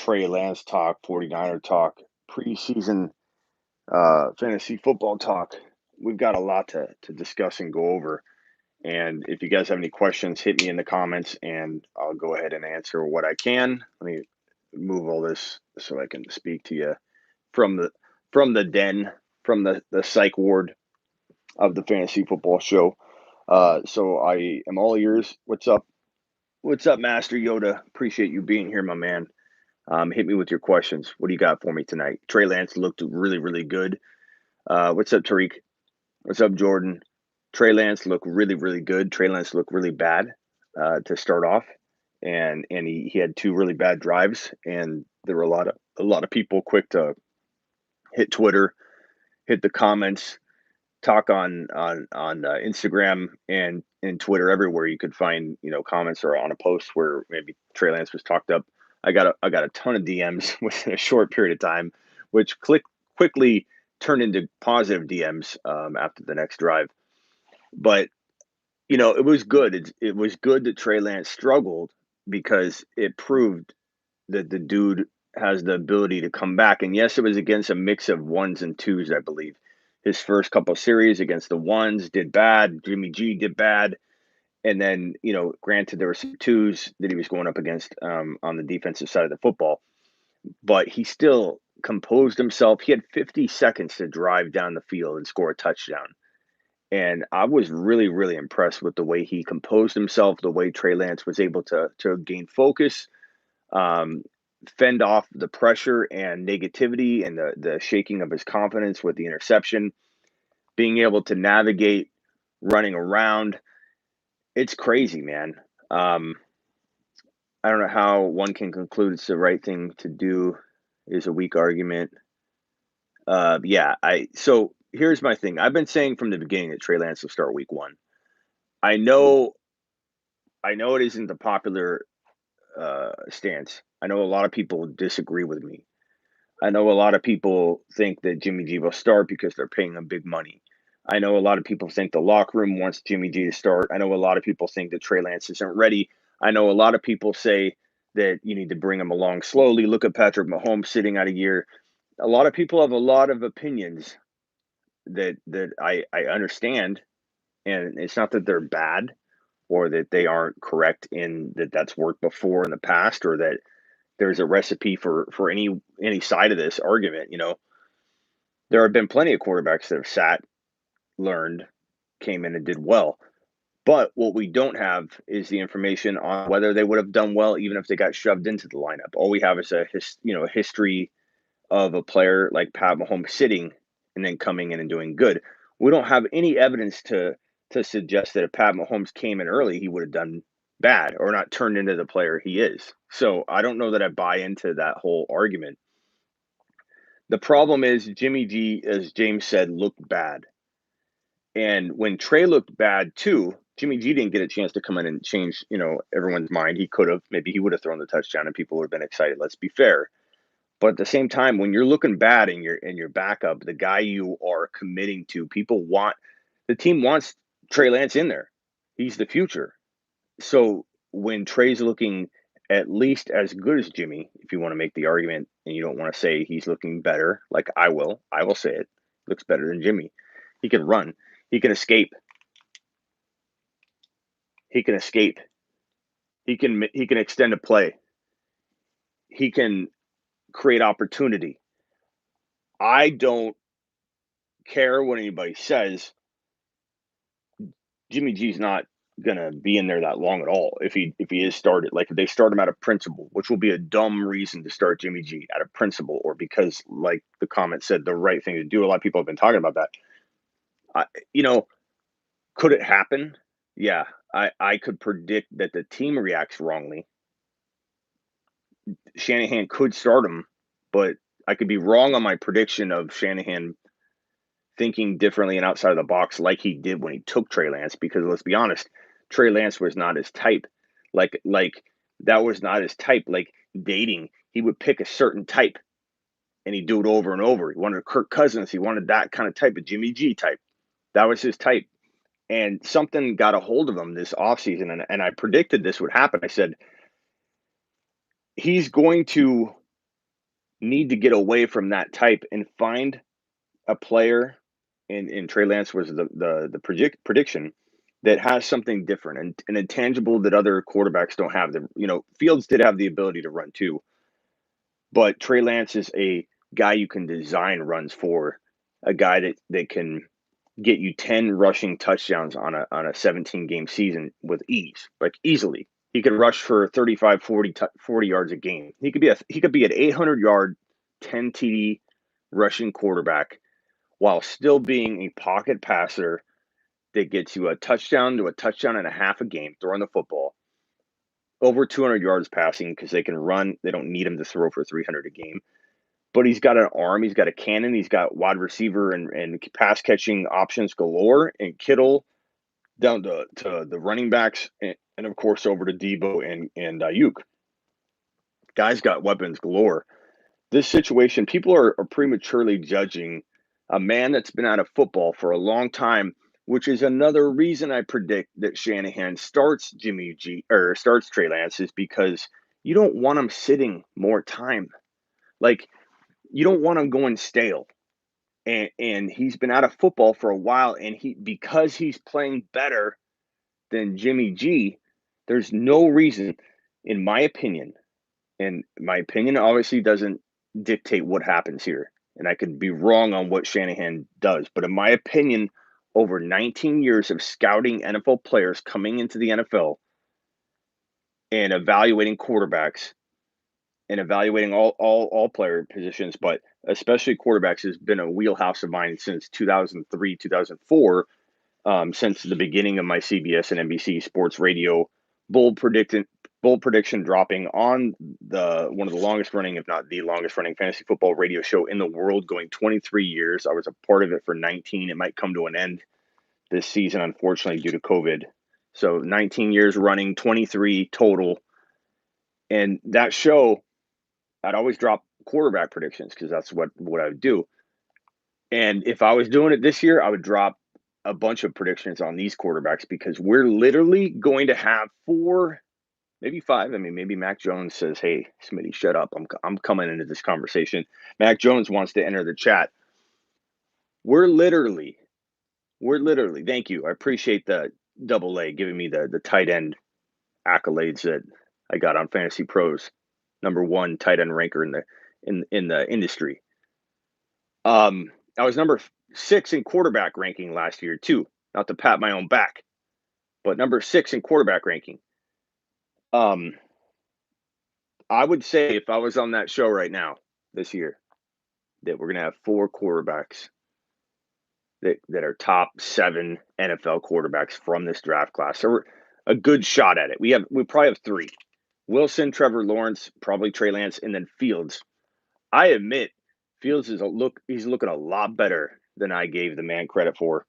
Trey Lance talk, 49er talk, preseason fantasy football talk. We've got a lot to discuss and go over. And if you guys have any questions, hit me in the comments and I'll go ahead and answer what I can. Let me move all this so I can speak to you from the den, from the psych ward of the fantasy football show. So I am all ears. What's up? What's up, Master Yoda? Appreciate you being here, my man. Hit me with your questions. What do you got for me tonight? Trey Lance looked really, really good. What's up, Tariq? What's up, Jordan? Trey Lance looked really, really good. Trey Lance looked really bad to start off, and he had two really bad drives, and there were a lot of people quick to hit Twitter, hit the comments, talk on Instagram and Twitter, everywhere you could find comments or on a post where maybe Trey Lance was talked up. I got a ton of DMs within a short period of time, which quickly turned into positive DMs after the next drive. But it was good. It was good that Trey Lance struggled because it proved that the dude has the ability to come back. And yes, it was against a mix of ones and twos, I believe. His first couple of series against the ones did bad. Jimmy G did bad. And then, granted, there were some twos that he was going up against on the defensive side of the football. But he still composed himself. He had 50 seconds to drive down the field and score a touchdown. And I was really, really impressed with the way he composed himself, the way Trey Lance was able to gain focus, fend off the pressure and negativity and the shaking of his confidence with the interception, being able to navigate running around. It's crazy, man. I don't know how one can conclude it's the right thing to do is a weak argument. So here's my thing. I've been saying from the beginning that Trey Lance will start week 1. I know it isn't the popular stance. I know a lot of people disagree with me. I know a lot of people think that Jimmy G will start because they're paying him big money. I know a lot of people think the locker room wants Jimmy G to start. I know a lot of people think that Trey Lance isn't ready. I know a lot of people say that you need to bring him along slowly. Look at Patrick Mahomes sitting out a year. A lot of people have a lot of opinions that I understand, and it's not that they're bad or that they aren't correct in that that's worked before in the past, or that there's a recipe for any side of this argument. There have been plenty of quarterbacks that have sat, learned, came in and did well. But what we don't have is the information on whether they would have done well even if they got shoved into the lineup. All we have is a history of a player like Pat Mahomes sitting and then coming in and doing good. We don't have any evidence to suggest that if Pat Mahomes came in early, he would have done bad or not turned into the player he is. So I don't know that I buy into that whole argument. The problem is Jimmy G, as James said, looked bad. And when Trey looked bad too, Jimmy G didn't get a chance to come in and change, everyone's mind. He could have. Maybe he would have thrown the touchdown and people would have been excited. Let's be fair. But at the same time, when you're looking bad and your backup, the guy you are committing to, the team wants Trey Lance in there. He's the future. So when Trey's looking at least as good as Jimmy, if you want to make the argument and you don't want to say he's looking better, like I will say it, looks better than Jimmy. He can run. He can escape. He can extend a play. He can create opportunity. I don't care what anybody says. Jimmy G's not gonna be in there that long at all if he is started. Like if they start him out of principle, which will be a dumb reason to start Jimmy G out of principle, or because, like the comment said, the right thing to do. A lot of people have been talking about that. Could it happen? Yeah, I could predict that the team reacts wrongly. Shanahan could start him, but I could be wrong on my prediction of Shanahan thinking differently and outside of the box like he did when he took Trey Lance, because let's be honest, Trey Lance was not his type. Like that was not his type. Like dating, he would pick a certain type and he'd do it over and over. He wanted Kirk Cousins. He wanted that kind of type, a Jimmy G type. That was his type. And something got a hold of him this offseason, and I predicted this would happen. I said, he's going to need to get away from that type and find a player, and Trey Lance was the prediction that has something different and an intangible that other quarterbacks don't have. Fields did have the ability to run too, but Trey Lance is a guy you can design runs for, a guy that can get you 10 rushing touchdowns on a 17 game season with ease, like easily. He could rush for 35, 40 yards a game. He could be an 800-yard, 10 TD rushing quarterback while still being a pocket passer that gets you a touchdown to a touchdown and a half a game throwing the football, over 200 yards passing because they can run. They don't need him to throw for 300 a game. But he's got an arm, he's got a cannon, he's got wide receiver and pass catching options galore, and Kittle down to the running backs, and of course over to Debo and Ayuk. Guys got weapons galore. This situation, people are prematurely judging a man that's been out of football for a long time, which is another reason I predict that Shanahan starts starts Trey Lance, is because you don't want him sitting more time. Like, you don't want him going stale. And he's been out of football for a while, and because he's playing better than Jimmy G, there's no reason, in my opinion, and my opinion obviously doesn't dictate what happens here. And I could be wrong on what Shanahan does, but in my opinion, over 19 years of scouting NFL players coming into the NFL and evaluating quarterbacks and evaluating all player positions, but especially quarterbacks, has been a wheelhouse of mine since 2003, 2004, since the beginning of my CBS and NBC sports radio bold prediction dropping on one of the longest running, if not the longest running, fantasy football radio show in the world, going 23 years. I was a part of it for 19. It might come to an end this season, unfortunately, due to COVID. So 19 years running, 23 total. And that show, I'd always drop quarterback predictions because that's what I would do. And if I was doing it this year, I would drop a bunch of predictions on these quarterbacks because we're literally going to have 4, maybe 5. I mean, maybe Mac Jones says, "Hey, Smitty, shut up. I'm coming into this conversation." Mac Jones wants to enter the chat. We're literally. Thank you. I appreciate the double A giving me the tight end accolades that I got on Fantasy Pros, #1 tight end ranker in the industry. I was number 6 in quarterback ranking last year too. Not to pat my own back, but number 6 in quarterback ranking. I would say if I was on that show right now this year, that we're gonna have 4 quarterbacks that are top 7 NFL quarterbacks from this draft class. So we're a good shot at it. We probably have 3: Wilson, Trevor Lawrence, probably Trey Lance, and then Fields. I admit Fields he's looking a lot better than I gave the man credit for.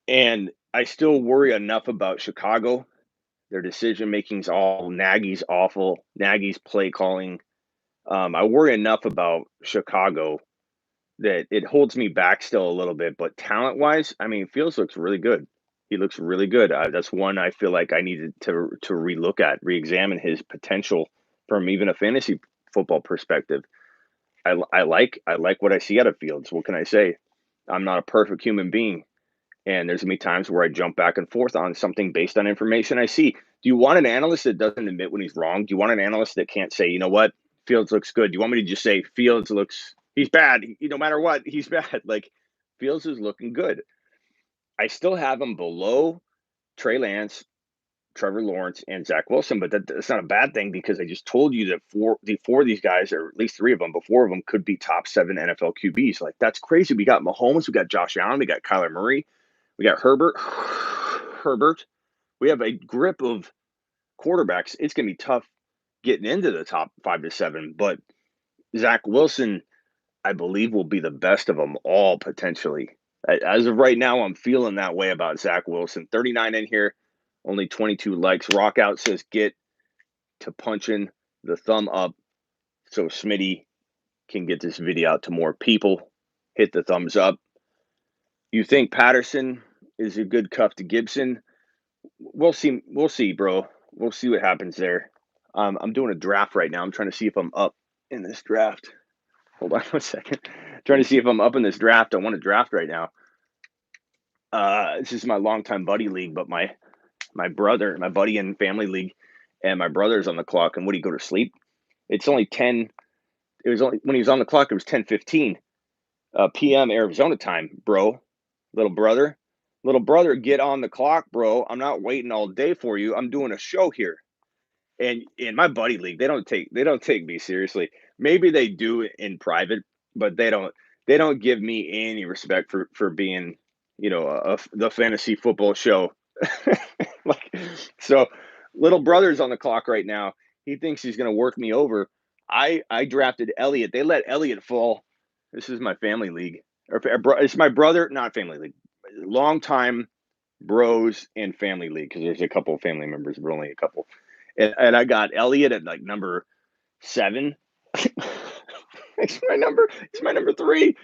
And I still worry enough about Chicago. Their decision making's all Nagy's awful. Nagy's play calling. I worry enough about Chicago that it holds me back still a little bit. But talent wise, I mean, Fields looks really good. He looks really good. That's one I feel like I needed to relook at, reexamine his potential from even a fantasy football perspective. I like what I see out of Fields. What can I say? I'm not a perfect human being. And there's going to be times where I jump back and forth on something based on information I see. Do you want an analyst that doesn't admit when he's wrong? Do you want an analyst that can't say, you know what, Fields looks good? Do you want me to just say he's bad? No matter what, he's bad. Like, Fields is looking good. I still have him below Trey Lance, Trevor Lawrence, and Zach Wilson, but that's not a bad thing because I just told you that four of these guys, or at least 3 of them, but 4 of them could be top 7 NFL QBs. Like, that's crazy. We got Mahomes, we got Josh Allen, we got Kyler Murray, we got Herbert. We have a grip of quarterbacks. It's going to be tough getting into the top 5 to 7, but Zach Wilson, I believe, will be the best of them all potentially. As of right now, I'm feeling that way about Zach Wilson. 39 in here, only 22 likes. Rockout says get to punching the thumb up so Smitty can get this video out to more people. Hit the thumbs up. You think Patterson is a good cuff to Gibson? We'll see, bro. We'll see what happens there. I'm doing a draft right now. I'm trying to see if I'm up in this draft. Hold on 1 second. Trying to see if I'm up in this draft. I want to draft right now. This is my longtime buddy league, but my buddy in family league, and my brother's on the clock. And would he go to sleep? It's only 10. It was only when he was on the clock. It was 10:15 p.m. Arizona time, bro. Little brother, get on the clock, bro. I'm not waiting all day for you. I'm doing a show here. And in my buddy league, they don't take me seriously. Maybe they do in private, but they don't give me any respect for being, the fantasy football show. Like, so little brother's on the clock right now. He thinks he's going to work me over. I drafted Elliott. They let Elliott fall. This is my family league. It's my brother, not family league. Long time bros and family league, because there's a couple of family members, but only a couple. And I got Elliott at like number 7. It's my number 3.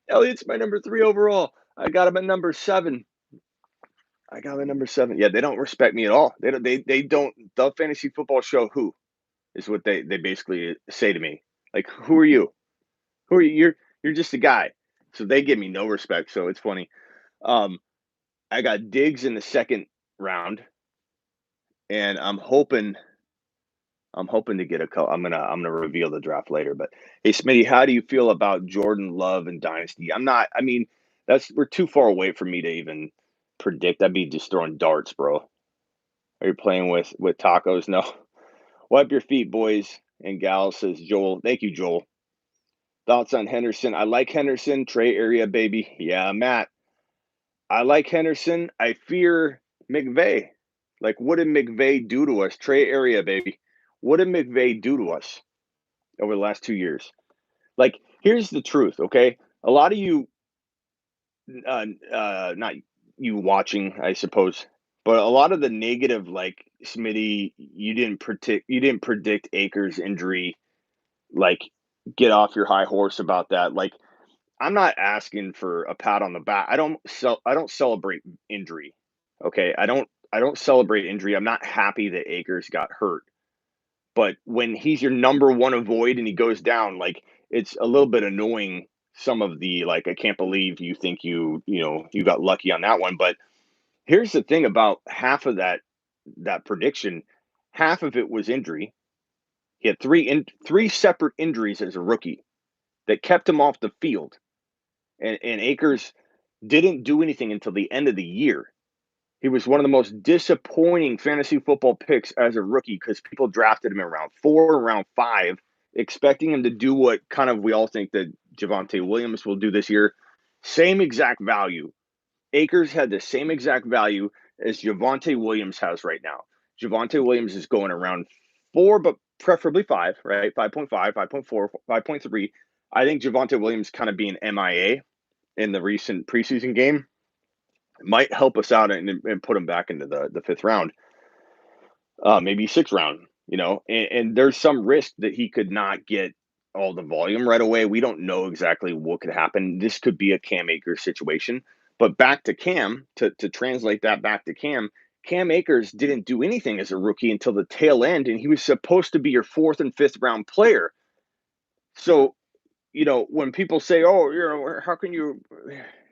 Elliott's my number 3 overall. I got him at number 7. Yeah, they don't respect me at all. They don't. The fantasy football show who is what they basically say to me. Like, who are you? Who are you? You're just a guy. So they give me no respect. So it's funny. I got Diggs in the second round, and I'm hoping to get a couple. I'm gonna reveal the draft later. But hey, Smitty, how do you feel about Jordan Love and Dynasty? I'm not. I mean, we're too far away for me to even predict. I'd be just throwing darts, bro. Are you playing with tacos? No. Wipe your feet, boys and gals, says Joel. Thank you, Joel. Thoughts on Henderson? I like Henderson. Trey area, baby. Yeah, Matt. I like Henderson. I fear McVay. Like, what did McVay do to us? Trey area, baby. What did McVay do to us over the last 2 years? Like, here's the truth, okay? A lot of you, not you watching, I suppose, but a lot of the negative, like Smitty, you didn't predict Akers' injury. Like, get off your high horse about that. Like, I'm not asking for a pat on the back. I don't celebrate injury. Okay? I don't celebrate injury. I'm not happy that Akers got hurt. But when he's your number 1 avoid and he goes down, like, it's a little bit annoying, some of the, like, I can't believe you think you got lucky on that one. But here's the thing about half of that prediction, half of it was injury. He had three separate injuries as a rookie that kept him off the field. And Akers didn't do anything until the end of the year. He was one of the most disappointing fantasy football picks as a rookie because people drafted him in round 4, round 5, expecting him to do what kind of we all think that Javonte Williams will do this year. Same exact value. Akers had the same exact value as Javonte Williams has right now. Javonte Williams is going around 4, but preferably 5, right? 5.5, 5.4, 5.3. I think Javonte Williams kind of being MIA in the recent preseason game might help us out and put him back into the 5th round, maybe 6th round, and there's some risk that he could not get all the volume right away. We don't know exactly what could happen. This could be a Cam Akers situation. But back to Cam, to translate that back to Cam Akers didn't do anything as a rookie until the tail end, and he was supposed to be your 4th and 5th round player. So, when people say, "Oh, how can you?"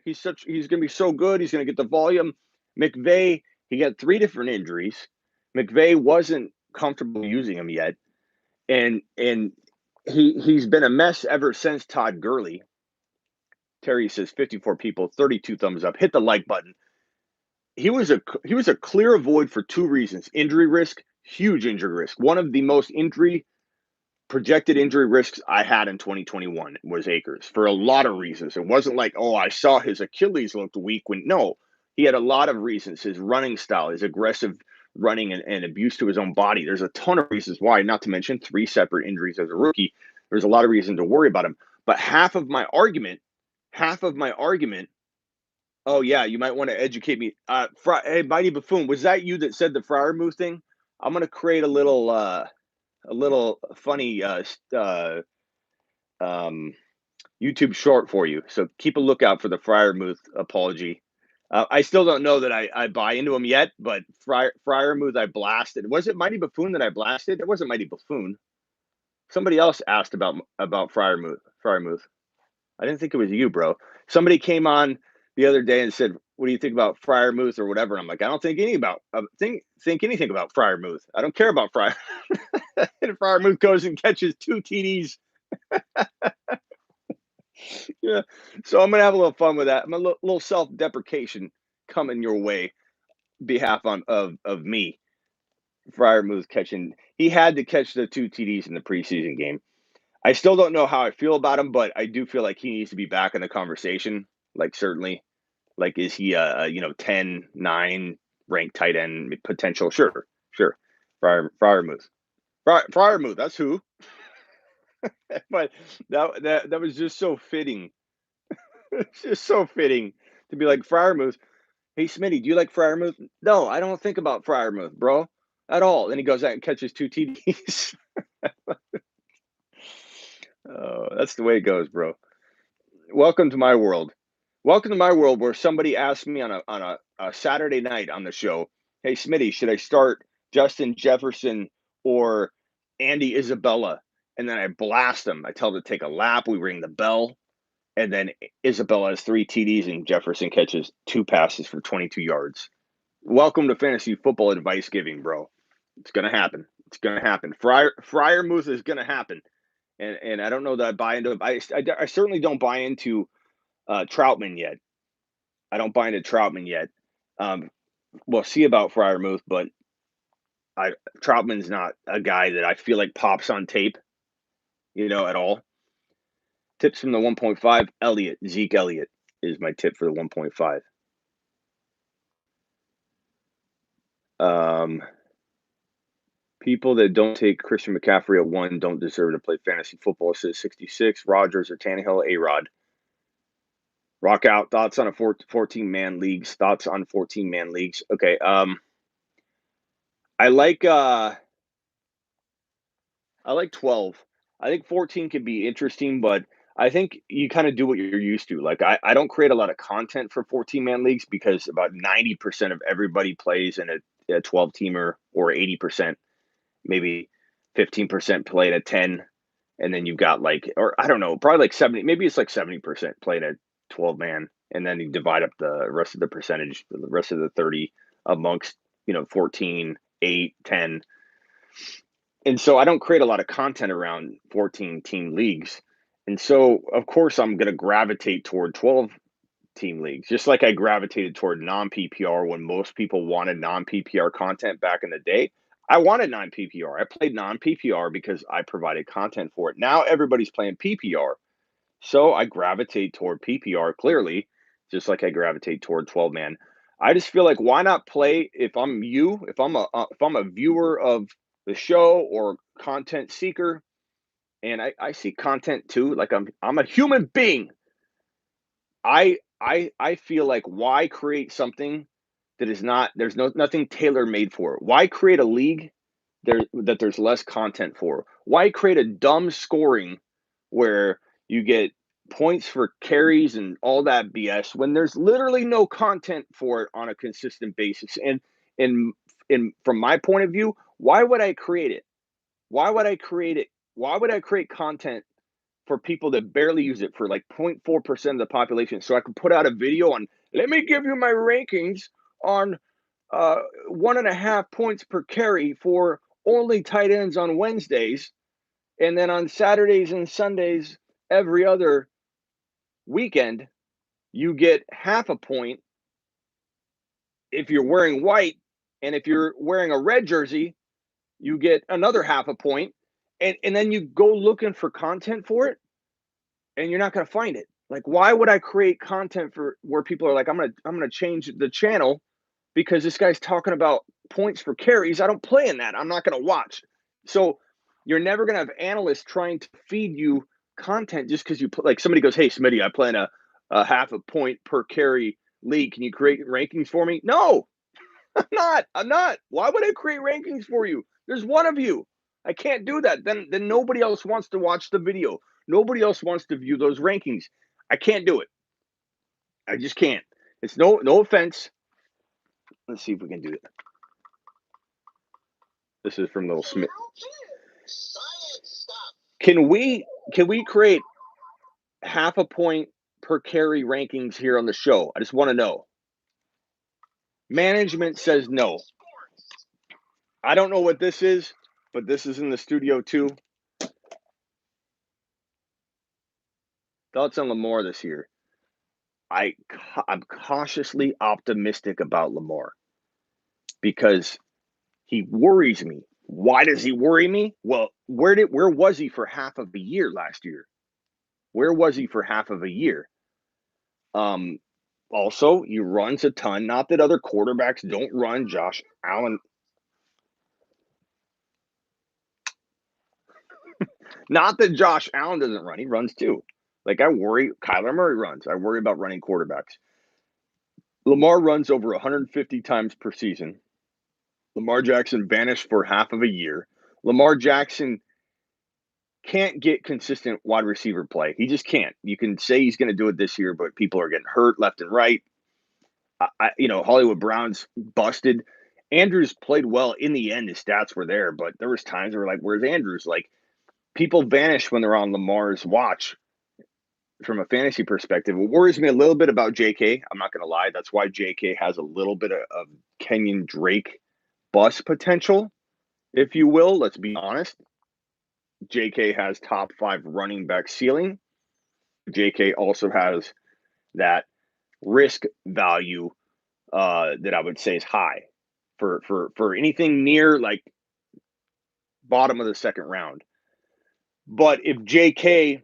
He's going to be so good. He's going to get the volume. McVay, he got 3 different injuries. McVay wasn't comfortable using him yet, and he's been a mess ever since Todd Gurley. Terry says 54 people, 32 thumbs up. Hit the like button. He was a clear avoid for 2 reasons: injury risk, huge injury risk. One of the most projected injury risks I had in 2021 was Akers for a lot of reasons. It wasn't like, oh, I saw his Achilles looked weak. No, he had a lot of reasons. His running style, his aggressive running and abuse to his own body. There's a ton of reasons why, not to mention 3 separate injuries as a rookie. There's a lot of reason to worry about him. But half of my argument, oh yeah, you might want to educate me. Hey, Mighty Buffoon, was that you that said the Freiermuth thing? I'm going to create a little funny YouTube short for you. So keep a lookout for the Freiermuth apology. I still don't know that I buy into him yet, but Freiermuth I blasted. Was it Mighty Buffoon that I blasted? It wasn't Mighty Buffoon. Somebody else asked about Freiermuth. Fryermuth. I didn't think it was you, bro. Somebody came on the other day and said, "What do you think about Fryermuth or whatever?" And I'm like, I don't think anything about Fryermuth. I don't care about Fryer. And Fryermuth goes and catches 2 TDs. Yeah. So I'm gonna have a little fun with that. I'm a little self-deprecation coming your way, behalf of me. Fryermuth catching. He had to catch the 2 TDs in the preseason game. I still don't know how I feel about him, but I do feel like he needs to be back in the conversation. Like, certainly. Like, is he a 10, 9 ranked tight end potential? Sure. Fryermuth. Fryermuth, that's who. But that was just so fitting. It's just so fitting to be like Fryermuth. Hey, Smitty, do you like Fryermuth? No, I don't think about Fryermuth, bro, at all. Then he goes out and catches 2 TDs. Oh, that's the way it goes, bro. Welcome to my world. Welcome to my world where somebody asked me on a Saturday night on the show, "Hey, Smitty, should I start Justin Jefferson or Andy Isabella?" And then I blast them. I tell them to take a lap. We ring the bell. And then Isabella has 3 TDs and Jefferson catches 2 passes for 22 yards. Welcome to fantasy football advice giving, bro. It's going to happen. It's going to happen. Fryermuth is going to happen. And I don't know that I buy into it. I certainly don't buy into Troutman yet. I don't buy into Troutman yet. We'll see about Fryermuth, but Troutman's not a guy that I feel like pops on tape, at all. Tips from the 1.5, Zeke Elliott is my tip for the 1.5. People that don't take Christian McCaffrey at 1 don't deserve to play fantasy football, says 66. Rodgers or Tannehill, A-Rod. Rock out. Thoughts on 14-man leagues. Thoughts on 14-man leagues. Okay. I like 12. I think 14 could be interesting, but I think you kind of do what you're used to. Like, I don't create a lot of content for 14-man leagues because about 90% of everybody plays in a 12-teamer, or 80%, maybe 15% play at a 10. And then you've got or I don't know, probably like 70, maybe it's like 70% played at 12-man. And then you divide up the rest of the percentage, the rest of the 30 amongst, 14, 8, 10. And so I don't create a lot of content around 14-team leagues. And so, of course, I'm going to gravitate toward 12-team leagues, just like I gravitated toward non-PPR when most people wanted non-PPR content back in the day. I wanted non-PPR. I played non-PPR because I provided content for it. Now everybody's playing PPR. So I gravitate toward PPR, clearly, just like I gravitate toward 12-man. I just feel like, why not play if I'm a viewer of the show or content seeker, and I see content too. Like, I'm a human being. I feel like, why create something that is there's nothing tailor made for it? Why create a league that there's less content for? Why create a dumb scoring where you get points for carries and all that BS when there's literally no content for it on a consistent basis? And in from my point of view, why would I create it? Why would I create it? Why would I create content for people that barely use it, for like 0.4% of the population, so I could put out a video on, let me give you my rankings on 1.5 points per carry for only tight ends on Wednesdays, and then on Saturdays and Sundays every other weekend you get half a point if you're wearing white, and if you're wearing a red jersey you get another half a point, and then you go looking for content for it and you're not going to find it. Like, why would I create content for where people are like, I'm gonna change the channel because this guy's talking about points for carries? I don't play in that. I'm not going to watch. So you're never going to have analysts trying to feed you content just because you put, like, somebody goes, hey, Smitty, I play in a half a point per carry league. Can you create rankings for me? No, I'm not. Why would I create rankings for you? There's one of you. I can't do that. Then nobody else wants to watch the video. Nobody else wants to view those rankings. I can't do it. I just can't. It's no offense. Let's see if we can do it. This is from Little Smith. Can we create half a point per carry rankings here on the show. I just want to know. Management says no. I don't know what this is, but this is in the studio too. Thoughts on Lamar this year? I'm cautiously optimistic about Lamar because he worries me. Why does he worry me? Well, where was he for half of the year last year? Where was he for half of a year? Also, he runs a ton. Not that other quarterbacks don't run. Josh Allen. Not that Josh Allen doesn't run. He runs too. Like I worry, Kyler Murray runs. I worry about running quarterbacks. Lamar runs over 150 times per season. Lamar Jackson vanished for half of a year. Lamar Jackson can't get consistent wide receiver play. He just can't. You can say he's going to do it this year, but people are getting hurt left and right. Hollywood Brown's busted. Andrews played well in the end. His stats were there, but there was times where like, where's Andrews? Like people vanish when they're on Lamar's watch. From a fantasy perspective, it worries me a little bit about JK. I'm not going to lie. That's why JK has a little bit of Kenyon Drake bust potential, if you will. Let's be honest. JK has top 5 running back ceiling. JK also has that risk value that I would say is high for anything near like bottom of the second round. But if JK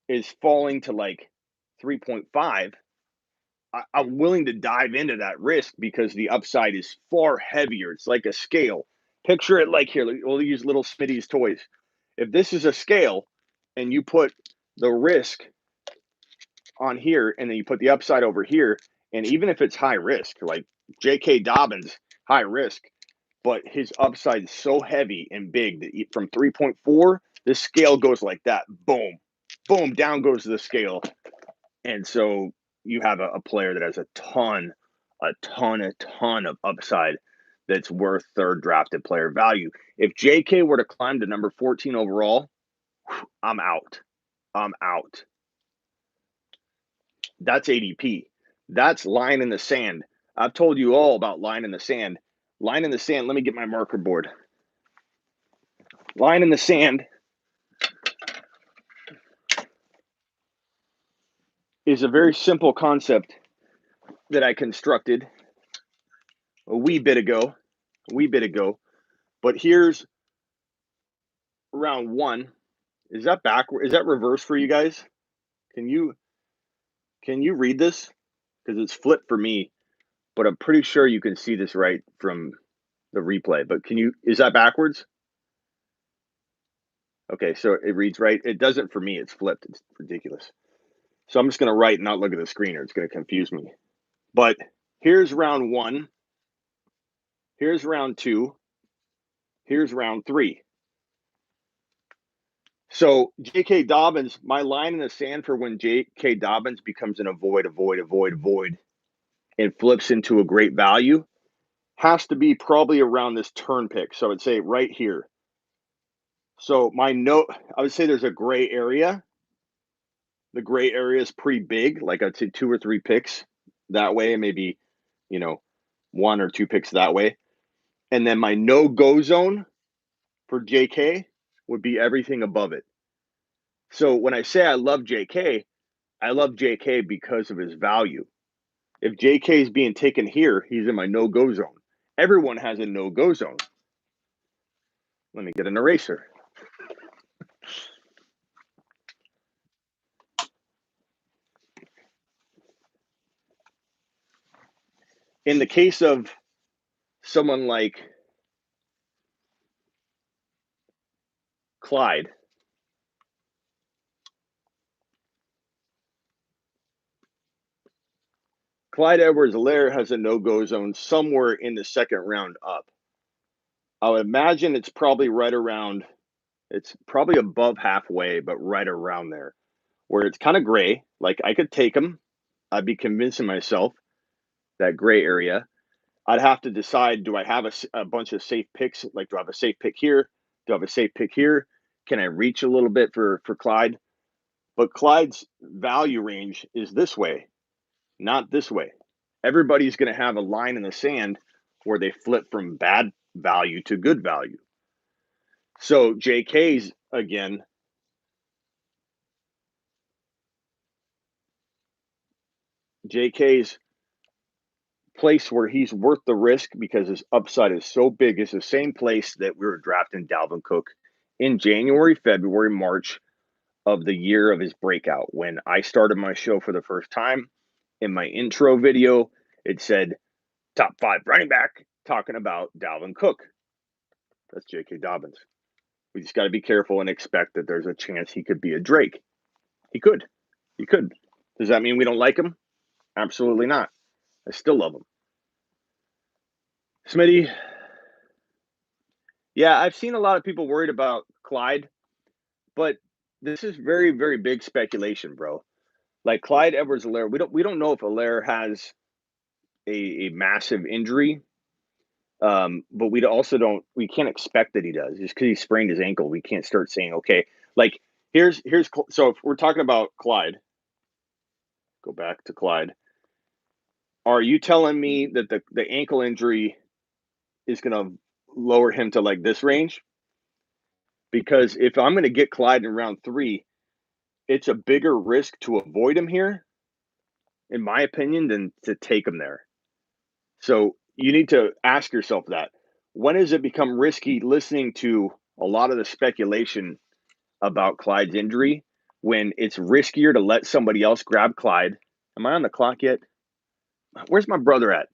is falling to like 3.5, I'm willing to dive into that risk because the upside is far heavier. It's like a scale. Picture it like here. We'll use little Smitty's toys. If this is a scale and you put the risk on here and then you put the upside over here, and even if it's high risk, like J.K. Dobbins, high risk, but his upside is so heavy and big that from 3.4, this scale goes like that. Boom, boom, down goes the scale. And so you have a player that has a ton of upside that's worth third drafted player value. If JK were to climb to number 14 overall, I'm out. That's ADP. That's line in the sand. I've told you all about line in the sand. Line in the sand. Let me get my marker board. Line in the sand is a very simple concept that I constructed a wee bit ago. But here's round 1. Is that backward? Is that reverse for you guys? Can you read this? Because it's flipped for me, but I'm pretty sure you can see this right from the replay. But is that backwards? Okay, so it reads right. It doesn't for me. It's flipped. It's ridiculous. So I'm just going to write and not look at the screen or it's going to confuse me. But here's round 1. Here's round 2. Here's round 3. So J.K. Dobbins, my line in the sand for when J.K. Dobbins becomes an avoid, and flips into a great value has to be probably around this turn pick. So I'd say right here. So I would say there's a gray area. The gray area is pretty big. Like I'd say 2 or 3 picks that way, and maybe, 1 or 2 picks that way. And then my no-go zone for JK would be everything above it. So when I say I love JK because of his value. If JK is being taken here, he's in my no-go zone. Everyone has a no-go zone. Let me get an eraser. In the case of someone like Clyde, Clyde Edwards-Helaire has a no-go zone somewhere in the second round up. I would imagine it's probably it's probably above halfway, but right around there, where it's kind of gray. Like I could take him. I'd be convincing myself that gray area. I'd have to decide, do I have a bunch of safe picks? Like, do I have a safe pick here? Do I have a safe pick here? Can I reach a little bit for Clyde? But Clyde's value range is this way, not this way. Everybody's going to have a line in the sand where they flip from bad value to good value. So JK's, again, JK's place where he's worth the risk because his upside is so big is the same place that we were drafting Dalvin Cook in January, February, March of the year of his breakout. When I started my show for the first time, in my intro video, it said top 5 running back, talking about Dalvin Cook. That's J.K. Dobbins. We just got to be careful and expect that there's a chance he could be a Drake. He could. He could. Does that mean we don't like him? Absolutely not. I still love him. Smitty, yeah, I've seen a lot of people worried about Clyde, but this is very, very big speculation, bro. Like Clyde Edwards-Helaire, we don't know if Helaire has a massive injury, but we can't expect that he does. Just because he sprained his ankle, we can't start saying, okay, like so if we're talking about Clyde, go back to Clyde. Are you telling me that the ankle injury is going to lower him to like this range? Because if I'm going to get Clyde in round 3, it's a bigger risk to avoid him here, in my opinion, than to take him there. So you need to ask yourself that. When does it become risky listening to a lot of the speculation about Clyde's injury when it's riskier to let somebody else grab Clyde? Am I on the clock yet? Where's my brother at?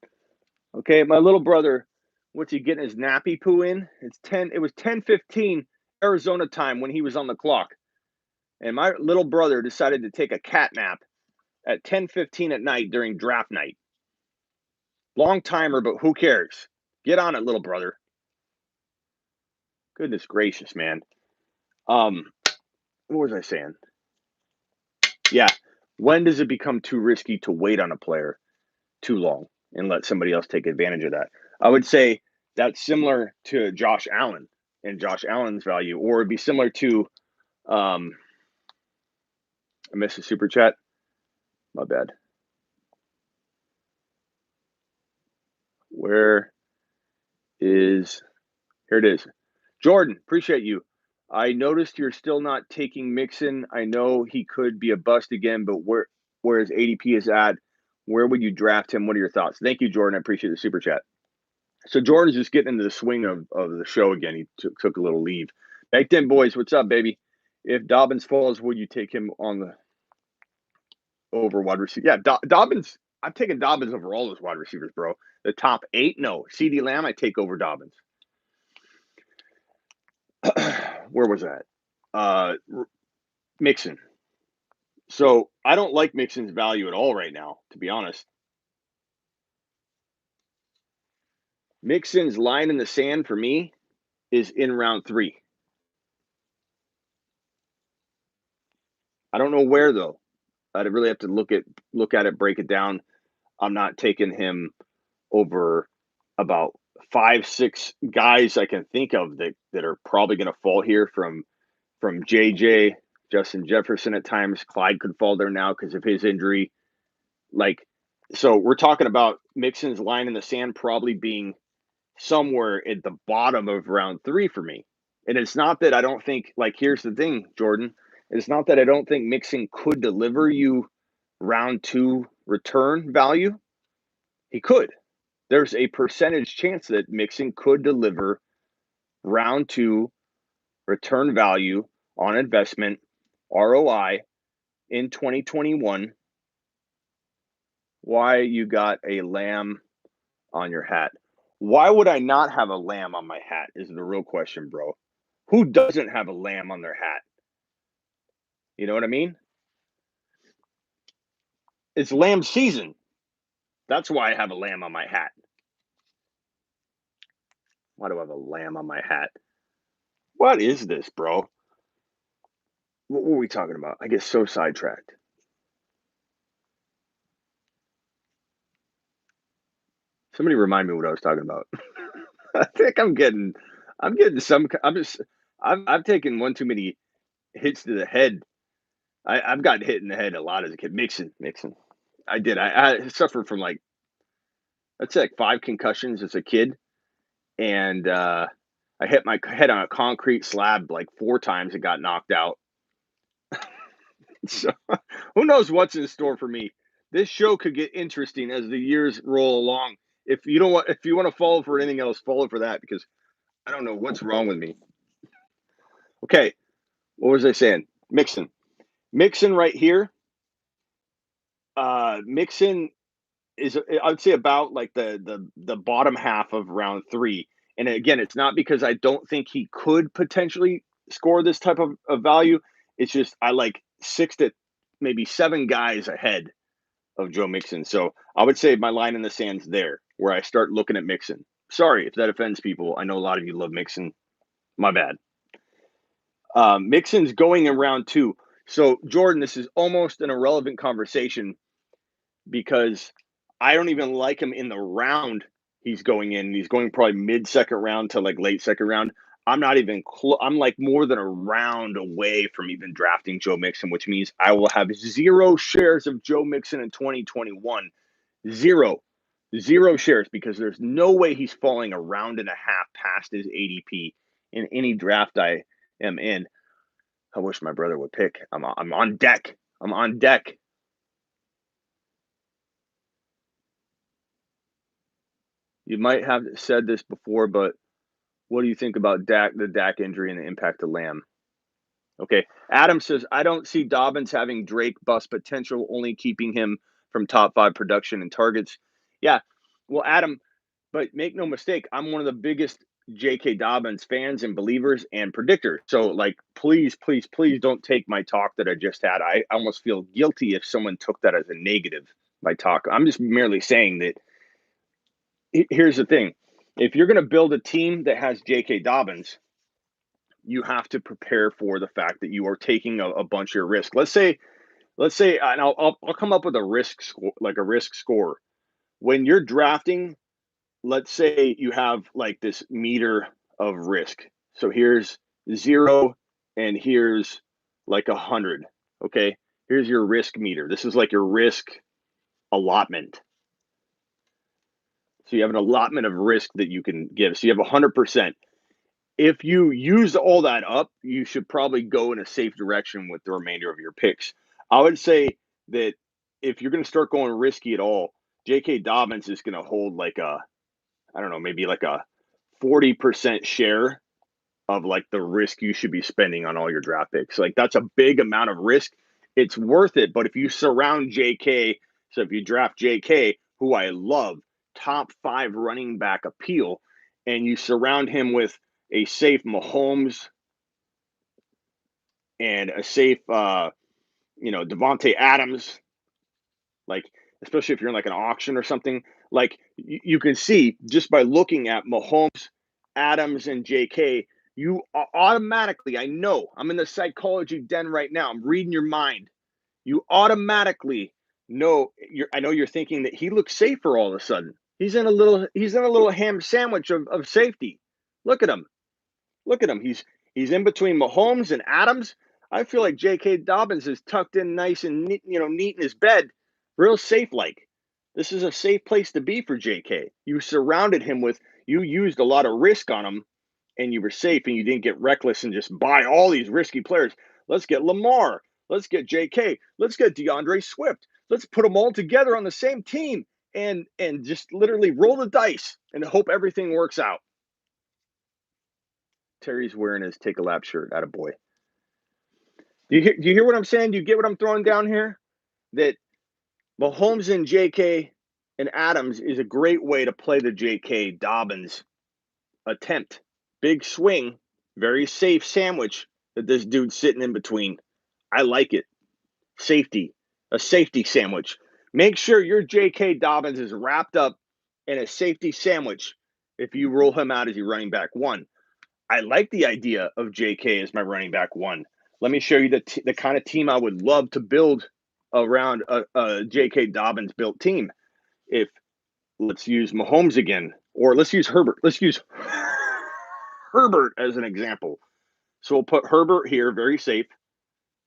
Okay, my little brother, what's he getting his nappy poo in? It was 10:15 Arizona time when he was on the clock. And my little brother decided to take a cat nap at 10:15 at night during draft night. Long timer, but who cares? Get on it, little brother. Goodness gracious, man. What was I saying? Yeah. When does it become too risky to wait on a player too long and let somebody else take advantage of that? I would say that's similar to Josh Allen and Josh Allen's value, or it'd be similar to I missed a super chat. My bad. Where is here it is. Jordan, appreciate you. I noticed you're still not taking Mixon. I know he could be a bust again, but where his ADP is at, where would you draft him? What are your thoughts? Thank you, Jordan. I appreciate the super chat. So Jordan's just getting into the swing of the show again. He took a little leave. Baked in, boys. What's up, baby? If Dobbins falls, would you take him on the over wide receiver? Yeah, Dobbins. I'm taking Dobbins over all those wide receivers, bro. The top 8, no. CeeDee Lamb, I take over Dobbins. Where was that? Mixon. So I don't like Mixon's value at all right now, to be honest. Mixon's line in the sand for me is in round 3. I don't know where though. I'd really have to look at it, break it down. I'm not taking him over about 5, 6 guys I can think of that are probably going to fall here from JJ, Justin Jefferson at times. Clyde could fall there now because of his injury. Like, so we're talking about Mixon's line in the sand probably being somewhere at the bottom of round 3 for me. And it's not that I don't think, like, here's the thing, Jordan. It's not that I don't think Mixon could deliver you round 2 return value. He could. There's a percentage chance that Mixon could deliver round 2 return value on investment, ROI, in 2021. Why you got a lamb on your hat? Why would I not have a lamb on my hat is the real question, bro. Who doesn't have a lamb on their hat? You know what I mean? It's lamb season. That's why I have a lamb on my hat. Why do I have a lamb on my hat? What is this, bro? What were we talking about? I get so sidetracked. Somebody remind me what I was talking about. I think I'm getting some. I've taken one too many hits to the head I've gotten hit in the head a lot as a kid. Mixon. I did. I suffered from like, I'd say like 5 concussions as a kid, and I hit my head on a concrete slab like 4 times and got knocked out. So who knows what's in store for me? This show could get interesting as the years roll along. If you want to follow for anything else, follow for that because I don't know what's wrong with me. Okay, what was I saying? Mixon right here. Mixon is I would say about like the bottom half of round 3. And again, it's not because I don't think he could potentially score this type of value. It's just I like 6 to maybe 7 guys ahead of Joe Mixon. So I would say my line in the sand's there where I start looking at Mixon. Sorry if that offends people. I know a lot of you love Mixon. My bad. Mixon's going in round 2. So Jordan, this is almost an irrelevant conversation because I don't even like him in the round he's going in. He's going probably mid-second round to like late second round. I'm not even I'm like more than a round away from even drafting Joe Mixon, which means I will have 0 shares of Joe Mixon in 2021. 0. 0 shares because there's no way he's falling a round and a half past his ADP in any draft I am in. I wish my brother would pick. I'm on deck. I'm on deck. You might have said this before, but what do you think about the Dak injury and the impact of Lamb? Okay. Adam says, I don't see Dobbins having Drake bust potential, only keeping him from top 5 production and targets. Yeah. Well, Adam, but make no mistake, I'm one of the biggest J.K. Dobbins fans and believers and predictors. So, like, please, please, please don't take my talk that I just had. I almost feel guilty if someone took that as a negative, my talk. I'm just merely saying that here's the thing. If you're going to build a team that has J.K. Dobbins, you have to prepare for the fact that you are taking a bunch of your risk. Let's say, and I'll come up with a risk score, like a risk score. When you're drafting, let's say you have like this meter of risk. So here's 0 and here's like 100. Okay. Here's your risk meter. This is like your risk allotment. So you have an allotment of risk that you can give. So you have 100%. If you use all that up, you should probably go in a safe direction with the remainder of your picks. I would say that if you're going to start going risky at all, J.K. Dobbins is going to hold like I don't know, maybe like a 40% share of like the risk you should be spending on all your draft picks. Like that's a big amount of risk. It's worth it. But if you surround JK, so if you draft JK, who I love, top 5 running back appeal, and you surround him with a safe Mahomes and a safe, Devontae Adams, like especially if you're in like an auction or something, like you can see just by looking at Mahomes, Adams, and JK, you automatically, I know I'm in the psychology den right now. I'm reading your mind. You automatically know I know you're thinking that he looks safer all of a sudden. He's in a little ham sandwich of safety. Look at him. Look at him. He's in between Mahomes and Adams. I feel like J.K. Dobbins is tucked in nice and neat in his bed, real safe like. This is a safe place to be for J.K. You surrounded him with you used a lot of risk on him, and you were safe, and you didn't get reckless and just buy all these risky players. Let's get Lamar. Let's get J.K. Let's get DeAndre Swift. Let's put them all together on the same team and just literally roll the dice and hope everything works out. Terry's wearing his take a lap shirt. Attaboy. Do you hear what I'm saying? Do you get what I'm throwing down here? That Mahomes and JK and Adams is a great way to play the JK Dobbins attempt. Big swing, very safe sandwich that this dude's sitting in between. I like it. Safety, a safety sandwich. Make sure your JK Dobbins is wrapped up in a safety sandwich if you roll him out as your running back 1. I like the idea of JK as my running back 1. Let me show you the kind of team I would love to build around a J.K. Dobbins built team. If let's use Mahomes again, or let's use Herbert. Let's use Herbert as an example. So we'll put Herbert here, very safe.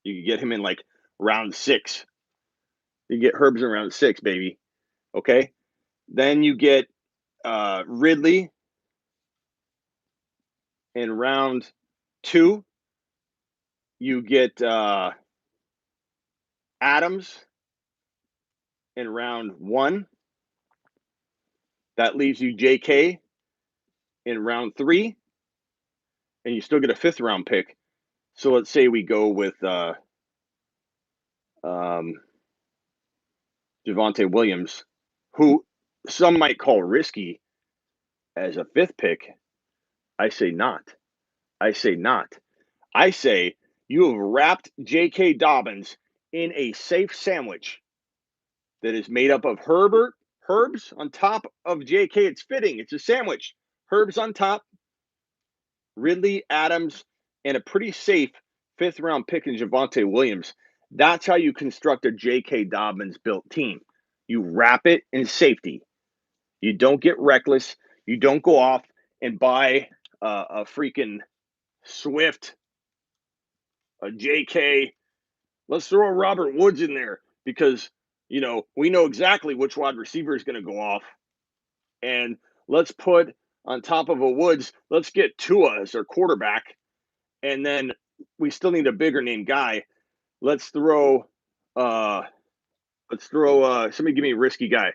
You can get him in like round 6. You get Herbs in round 6, baby. Okay? Then you get Ridley in round 2. You get Adams in round 1. That leaves you JK in round 3. And you still get a 5th round pick. So let's say we go with Javonte Williams, who some might call risky as a 5th pick. I say not. I say you have wrapped J.K. Dobbins in a safe sandwich that is made up of Herbs on top of J.K. It's fitting. It's a sandwich. Herbs on top, Ridley, Adams, and a pretty safe 5th round pick in Javonte Williams. That's how you construct a J.K. Dobbins built team. You wrap it in safety. You don't get reckless. You don't go off and buy a freaking Swift, a J.K. Let's throw a Robert Woods in there because, we know exactly which wide receiver is going to go off. And let's put on top of a Woods, let's get Tua as our quarterback. And then we still need a bigger name guy. Let's throw somebody give me a risky guy.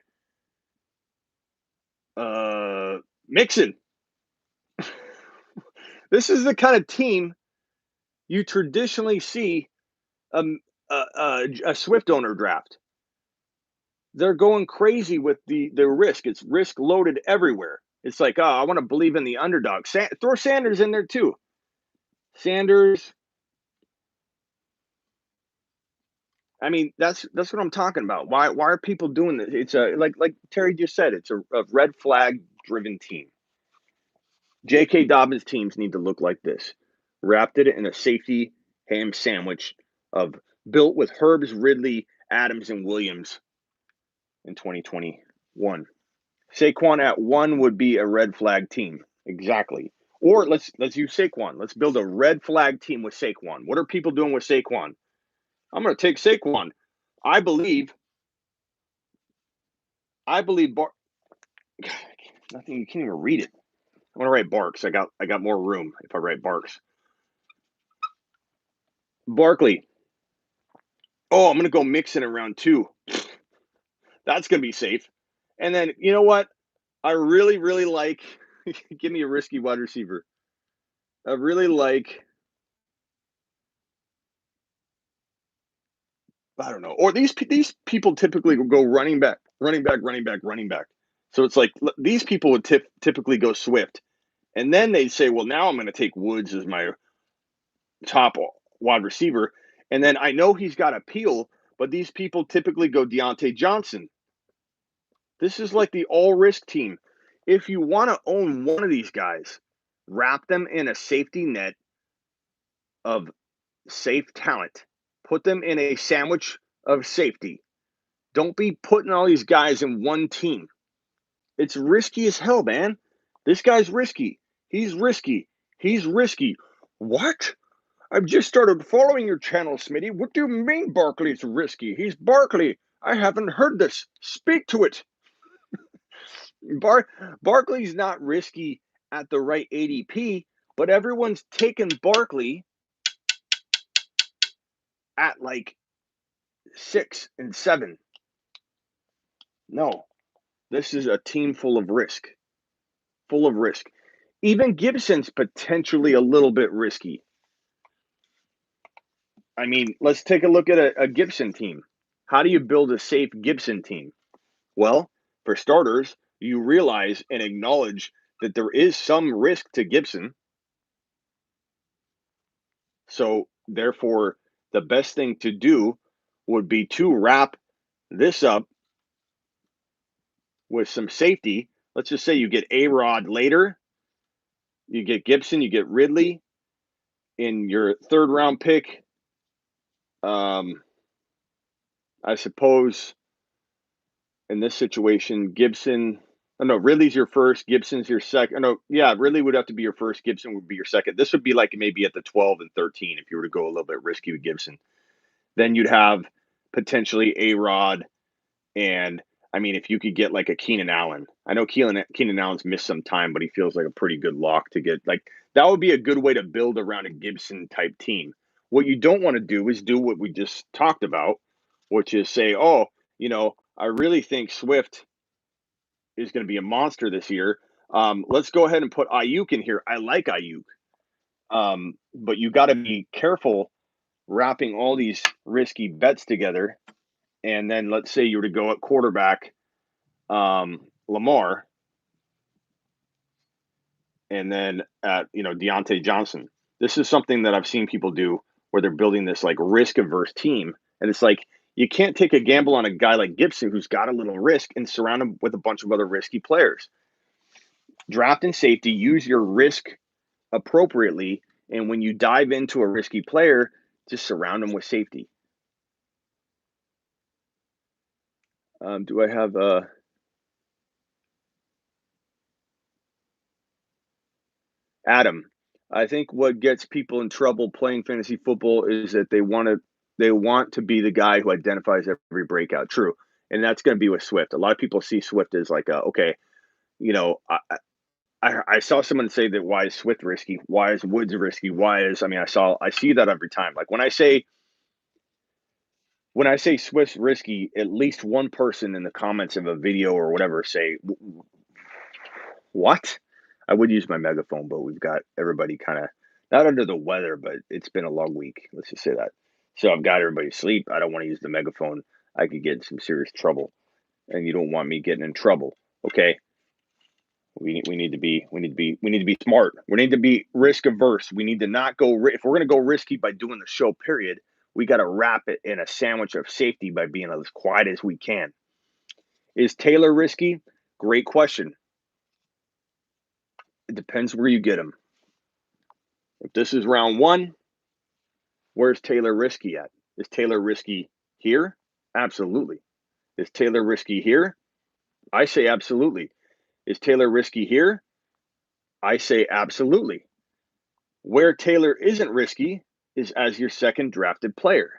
Mixon. This is the kind of team you traditionally see a Swift owner draft. They're going crazy with the risk. It's risk loaded everywhere. It's like, I want to believe in the underdog. Throw Sanders in there too. Sanders. I mean, that's what I'm talking about. Why are people doing this? It's like Terry just said, it's a red flag driven team. J.K. Dobbins teams need to look like this. Wrapped it in a safety ham sandwich built with Herbs, Ridley, Adams, and Williams in 2021. Saquon at 1 would be a red flag team. Exactly. Or let's use Saquon. Let's build a red flag team with Saquon. What are people doing with Saquon? I'm going to take Saquon. I believe nothing, you can't even read it. I'm going to write Barks. I got more room if I write Barks. Barkley. Oh, I'm going to go Mixon in round 2. That's going to be safe. And then, you know what? I really, really like – give me a risky wide receiver. I really like – I don't know. Or these people typically will go running back. So it's like these people would typically go Swift. And then they'd say, well, now I'm going to take Woods as my top wide receiver. And then I know he's got appeal, but these people typically go Deontay Johnson. This is like the all-risk team. If you want to own one of these guys, wrap them in a safety net of safe talent. Put them in a sandwich of safety. Don't be putting all these guys in one team. It's risky as hell, man. This guy's risky. He's risky. What? I've just started following your channel, Smitty. What do you mean Barkley's risky? He's Barkley. I haven't heard this. Speak to it. Barkley's not risky at the right ADP, but everyone's taken Barkley at like 6 and 7. No, this is a team full of risk. Even Gibson's potentially a little bit risky. I mean, let's take a look at a Gibson team. How do you build a safe Gibson team? Well, for starters, you realize and acknowledge that there is some risk to Gibson. So, therefore, the best thing to do would be to wrap this up with some safety. Let's just say you get A-Rod later. You get Gibson, you get Ridley in your 3rd round pick. I suppose in this situation, Ridley's your first, Gibson's your second. Ridley would have to be your first, Gibson would be your second. This would be like maybe at the 12 and 13 if you were to go a little bit risky with Gibson. Then you'd have potentially A-Rod, and I mean, if you could get like a Keenan Allen. I know Keenan Allen's missed some time, but he feels like a pretty good lock to get. Like that would be a good way to build around a Gibson type team. What you don't want to do is do what we just talked about, which is say, oh, I really think Swift is going to be a monster this year. Let's go ahead and put Ayuk in here. I like Ayuk. But you got to be careful wrapping all these risky bets together. And then let's say you were to go at quarterback, Lamar, and then at Deontay Johnson. This is something that I've seen people do where they're building this like risk averse team, and it's like you can't take a gamble on a guy like Gibson who's got a little risk and surround him with a bunch of other risky players. Draft and safety, use your risk appropriately, and when you dive into a risky player, just surround them with safety. Do I have Adam? I think what gets people in trouble playing fantasy football is that they want to be the guy who identifies every breakout. True, and that's going to be with Swift. A lot of people see Swift as like, okay, I saw someone say that why is Swift risky? Why is Woods risky? I see that every time. Like when I say Swift's risky, at least one person in the comments of a video or whatever say, what? I would use my megaphone, but we've got everybody kind of not under the weather, but it's been a long week. Let's just say that. So I've got everybody asleep. I don't want to use the megaphone. I could get in some serious trouble, and you don't want me getting in trouble. Okay. We need to be smart. We need to be risk averse. We need to not go if we're going to go risky by doing the show. Period. We got to wrap it in a sandwich of safety by being as quiet as we can. Is Taylor risky? Great question. It depends where you get him. If this is round one, where's Taylor risky at? Is Taylor risky here? Absolutely. Is Taylor risky here? I say absolutely. Is Taylor risky here? I say absolutely. Where Taylor isn't risky is as your second drafted player.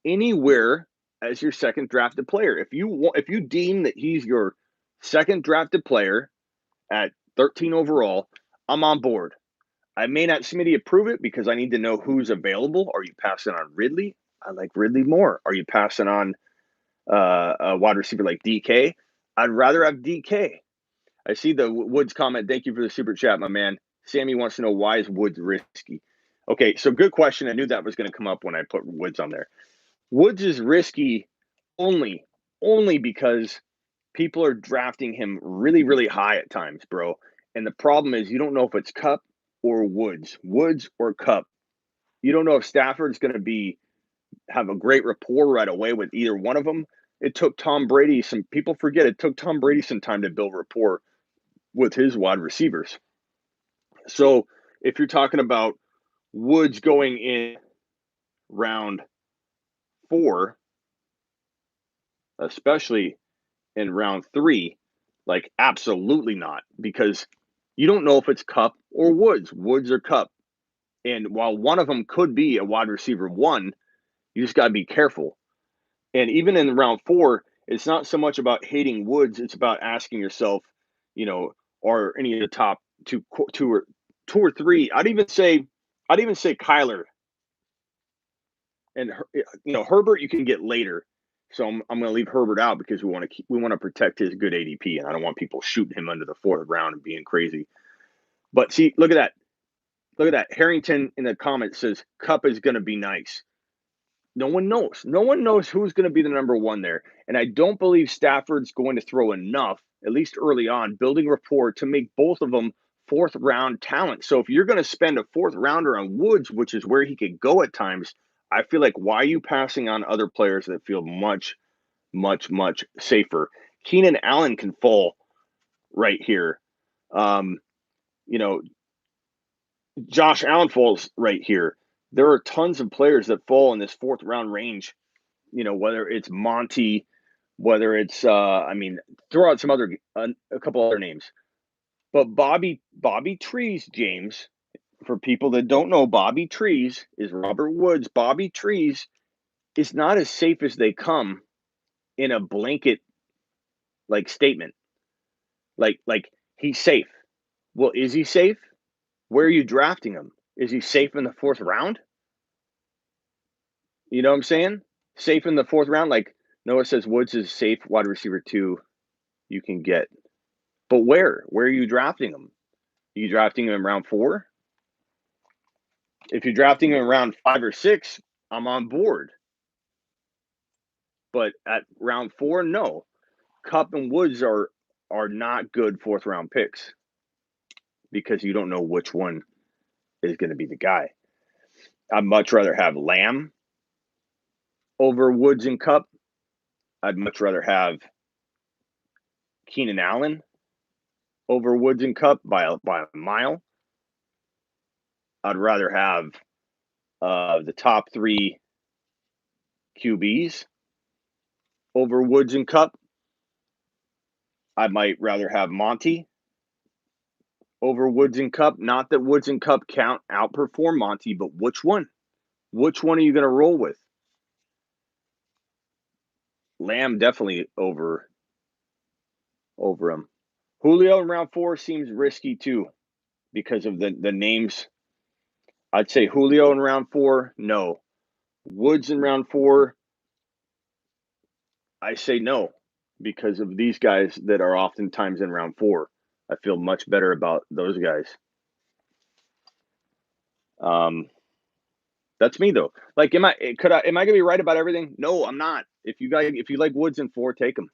Anywhere as your second drafted player. If you deem that he's your second drafted player at 13 overall, I'm on board. I may not Smitty approve it because I need to know who's available. Are you passing on Ridley? I like Ridley more. Are you passing on a wide receiver like DK? I'd rather have DK. I see the Woods comment. Thank you for the super chat, my man. Sammy wants to know, why is Woods risky? Okay, so good question. I knew that was going to come up when I put Woods on there. Woods is risky only because people are drafting him really, really high at times, bro. And the problem is you don't know if it's Kupp or Woods or Kupp. You don't know if Stafford's going to have a great rapport right away with either one of them. It took Tom Brady some time to build rapport with his wide receivers. So if you're talking about Woods going in round 4, especially in round 3, like absolutely not, because you don't know if it's Kupp or Woods or Kupp. And while one of them could be a wide receiver 1, you just got to be careful. And even in round 4, it's not so much about hating Woods. It's about asking yourself, are any of the top two or three? I'd even say Kyler and Herbert. You can get later, so I'm going to leave Herbert out because we want to protect his good ADP, and I don't want people shooting him under the 4th round and being crazy. But see, look at that. Harrington in the comments says Kupp is going to be nice. No one knows. No one knows who's going to be the number 1 there. And I don't believe Stafford's going to throw enough, at least early on, building rapport to make both of them 4th round talent. So if you're going to spend a 4th rounder on Woods, which is where he could go at times, I feel like, why are you passing on other players that feel much, much, much safer? Keenan Allen can fall right here. Josh Allen falls right here. There are tons of players that fall in this 4th round range. Whether it's Monty, whether it's throw out a couple other names. But Bobby Trees, James, for people that don't know, Bobby Trees is Robert Woods. Bobby Trees is not as safe as they come in a blanket like statement. Like he's safe. Well, is he safe? Where are you drafting him? Is he safe in the 4th round? You know what I'm saying? Safe in the 4th round. Like Noah says, Woods is safe wide receiver 2 you can get. But where? Where are you drafting him? Are you drafting him in round 4? If you're drafting him in round 5 or 6, I'm on board. But at round 4, no. Kupp and Woods are not good 4th round picks because you don't know which one is going to be the guy. I'd much rather have Lamb over Woods and Kupp. I'd much rather have Keenan Allen over Woods and Kupp by a mile. I'd rather have the top 3 QBs over Woods and Kupp. I might rather have Monty over Woods and Kupp. Not that Woods and Kupp can't outperform Monty, but which one? Which one are you going to roll with? Lamb definitely over him. Julio in round 4 seems risky too because of the names. I'd say Julio in round 4, no. Woods in round 4, I say no because of these guys that are oftentimes in round 4. I feel much better about those guys. That's me though. Like, am I gonna be right about everything? No, I'm not. If you like Woods in 4, take him.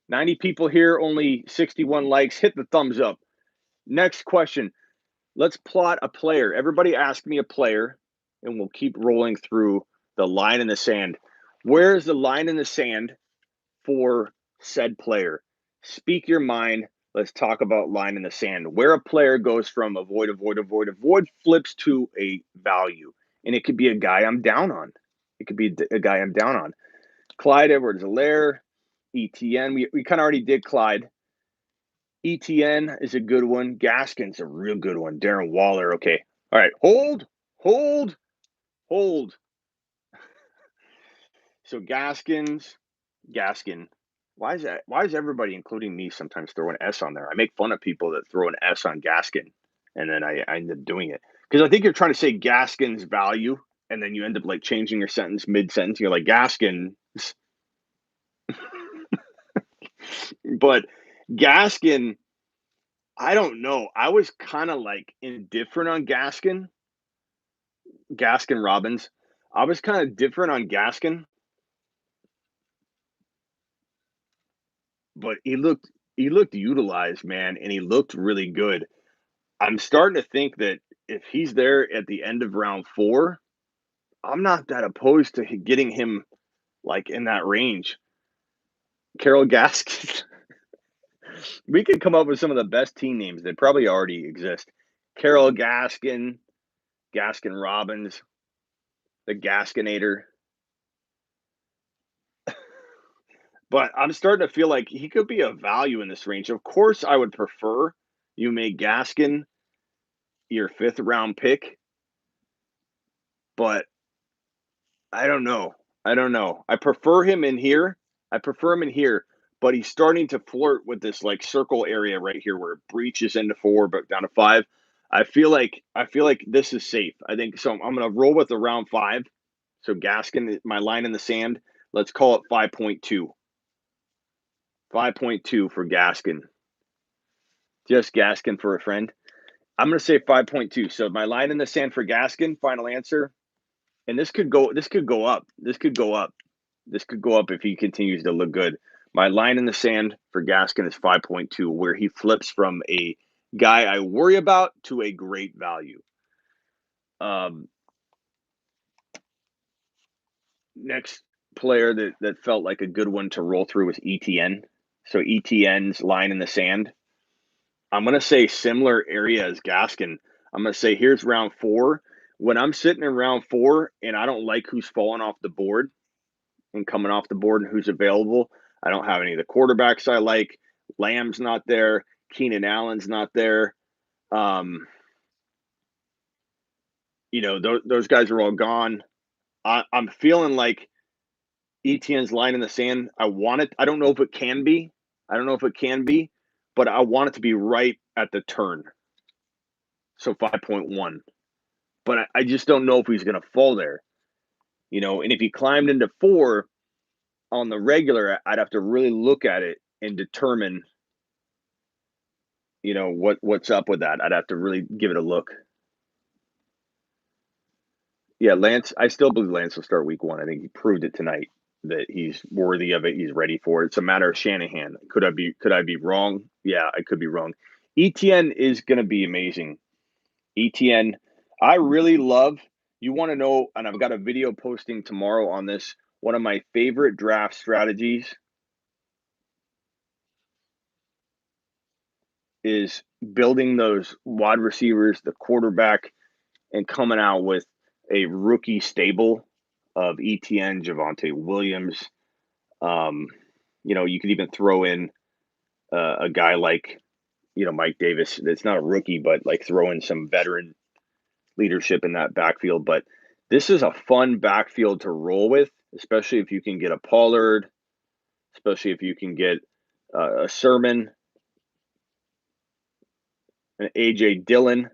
90 people here, only 61 likes. Hit the thumbs up. Next question. Let's plot a player. Everybody ask me a player, and we'll keep rolling through the line in the sand. Where is the line in the sand for said player? Speak your mind. Let's talk about line in the sand. Where a player goes from avoid, flips to a value. And it could be a guy I'm down on. It could be a guy I'm down on. Clyde Edwards-Helaire, Etienne. We kind of already did Clyde. Etienne is a good one. Gaskin's a real good one. Darren Waller, okay. All right, hold. So Gaskin. Why is everybody, including me, sometimes throw an S on there? I make fun of people that throw an S on Gaskin, and then I end up doing it. Because I think you're trying to say Gaskin's value, and then you end up like changing your sentence mid-sentence. You're like, Gaskin. But Gaskin, I don't know. I was kind of like indifferent on Gaskin Robbins. I was kind of different on Gaskin, but he looked utilized, man, and he looked really good. I'm starting to think that if he's there at the end of round 4, I'm not that opposed to getting him like in that range. Carol Gaskin. We could come up with some of the best team names that probably already exist. Carol Gaskin, Gaskin Robbins, the Gaskinator. But I'm starting to feel like he could be a value in this range. Of course, I would prefer you make Gaskin your 5th round pick, but I don't know. I prefer him in here. But he's starting to flirt with this like circle area right here where it breaches into 4 but down to 5. I feel like this is safe. I think so. I'm gonna roll with the round 5. So Gaskin, my line in the sand. Let's call it 5.2. 5.2 for Gaskin. Just Gaskin for a friend. I'm going to say 5.2. So my line in the sand for Gaskin, final answer. And this could go up. This could go up if he continues to look good. My line in the sand for Gaskin is 5.2, where he flips from a guy I worry about to a great value. Next player that felt like a good one to roll through was Etienne. So Etienne's line in the sand. I'm going to say similar area as Gaskin. I'm going to say here's round 4. When I'm sitting in round 4 and I don't like who's falling off the board and coming off the board and who's available, I don't have any of the quarterbacks I like. Lamb's not there. Keenan Allen's not there. Those guys are all gone. I'm feeling like Etienne's line in the sand. I want it. I don't know if it can be. But I want it to be right at the turn. So 5.1. But I just don't know if he's going to fall there. And if he climbed into 4 on the regular, I'd have to really look at it and determine, what's up with that. I'd have to really give it a look. Yeah, Lance, I still believe Lance will start week 1. I think he proved it tonight that he's worthy of it. He's ready for it. It's a matter of Shanahan. Could I be wrong? Yeah, I could be wrong. Etienne is going to be amazing. Etienne, I really love, you want to know, and I've got a video posting tomorrow on this, one of my favorite draft strategies is building those wide receivers, the quarterback, and coming out with a rookie stable of Etienne, Javonte Williams. You could even throw in a guy like, Mike Davis. That's not a rookie, but like throw in some veteran leadership in that backfield. But this is a fun backfield to roll with, especially if you can get a Pollard, especially if you can get a Sermon, an A.J. Dillon.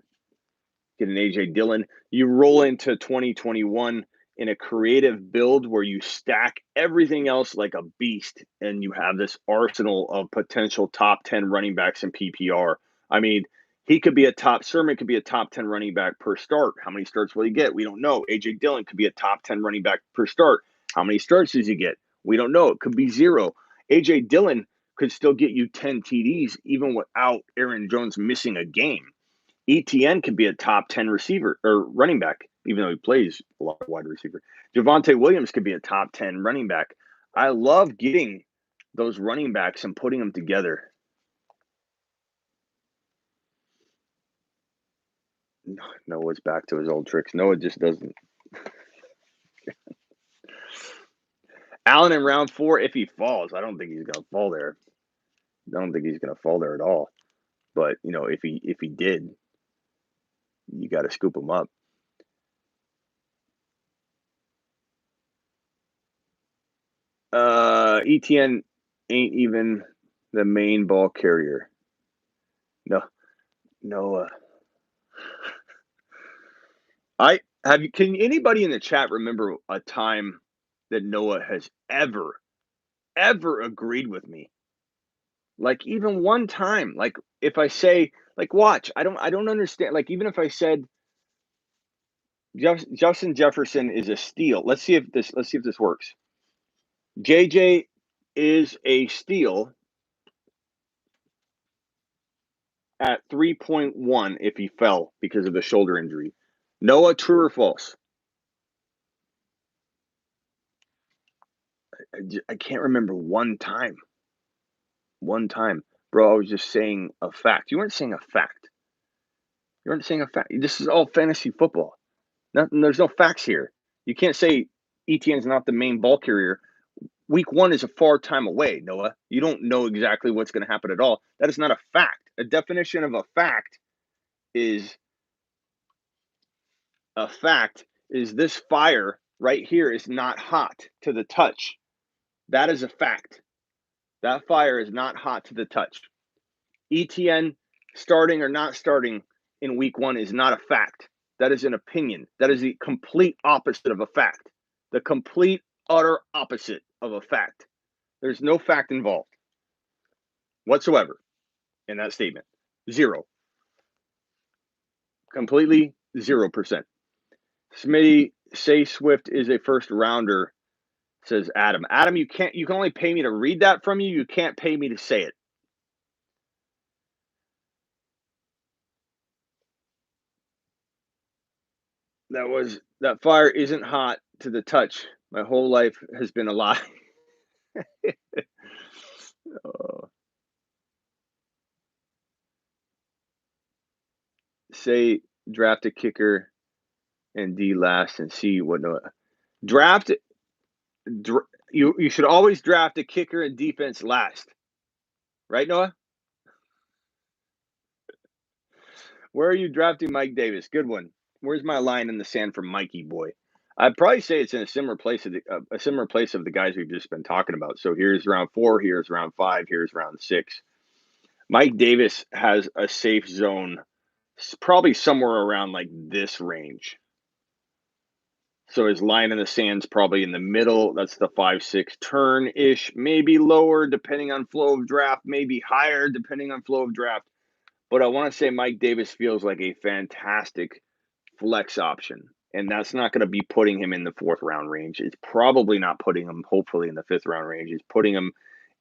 Get an A.J. Dillon. You roll into 2021 in a creative build where you stack everything else like a beast, and you have this arsenal of potential top 10 running backs in PPR. I mean, Sermon could be a top 10 running back per start. How many starts will he get? We don't know. A.J. Dillon could be a top 10 running back per start. How many starts does he get? We don't know. It could be 0. A.J. Dillon could still get you 10 TDs even without Aaron Jones missing a game. Etienne could be a top 10 receiver or running back, even though he plays a lot of wide receiver. Javonte Williams could be a top 10 running back. I love getting those running backs and putting them together. Noah's back to his old tricks. Noah just doesn't. Allen in round 4, if he falls, I don't think he's going to fall there. I don't think he's going to fall there at all. But, if he did, you got to scoop him up. Etienne ain't even the main ball carrier. No. Can anybody in the chat remember a time that Noah has ever agreed with me? Like even one time. Like if I say, like, watch, I don't understand. Like even if I said Justin Jefferson is a steal. Let's see if this works. JJ is a steal at 3.1 if he fell because of the shoulder injury. Noah, true or false? I can't remember one time. Bro, I was just saying a fact. You weren't saying a fact. This is all fantasy football. There's no facts here. You can't say Etienne's not the main ball carrier. Week 1 is a far time away, Noah. You don't know exactly what's going to happen at all. That is not a fact. A definition of a fact is this fire right here is not hot to the touch. That is a fact. That fire is not hot to the touch. Etienne starting or not starting in week 1 is not a fact. That is an opinion. That is the complete opposite of a fact. The complete, utter opposite of a fact. There's no fact involved whatsoever in that statement. 0. Completely 0%. Smitty, say Swift is a first rounder, says Adam. Adam, you can only pay me to read that from you. You can't pay me to say it. That fire isn't hot to the touch. My whole life has been a lie. Say draft a kicker and D last and see what you should always draft a kicker and defense last. Right, Noah? Where are you drafting Mike Davis? Good one. Where's my line in the sand for Mikey boy? I'd probably say it's in a similar place of the guys we've just been talking about. So here's round 4, here's round 5, here's round 6. Mike Davis has a safe zone, probably somewhere around like this range. So his line in the sand's probably in the middle. That's the 5-6 turn-ish, maybe lower depending on flow of draft, maybe higher depending on flow of draft. But I want to say Mike Davis feels like a fantastic flex option. And that's not going to be putting him in the 4th round range. It's probably not putting him, hopefully, in the 5th round range. It's putting him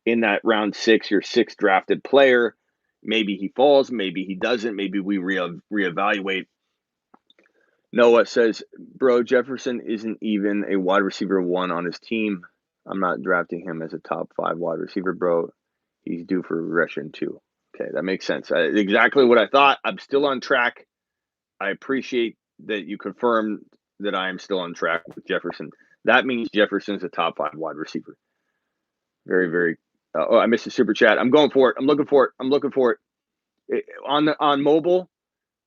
in that round 6, your 6th drafted player. Maybe he falls, maybe he doesn't. Maybe we reevaluate. Noah says, bro, Jefferson isn't even a wide receiver 1 on his team. I'm not drafting him as a top 5 wide receiver, bro. He's due for regression too. Okay, that makes sense. Exactly what I thought. I'm still on track. I appreciate that you confirmed that I am still on track with Jefferson. That means Jefferson's a top 5 wide receiver. Very, very. I missed a super chat. I'm going for it. I'm looking for it. On mobile,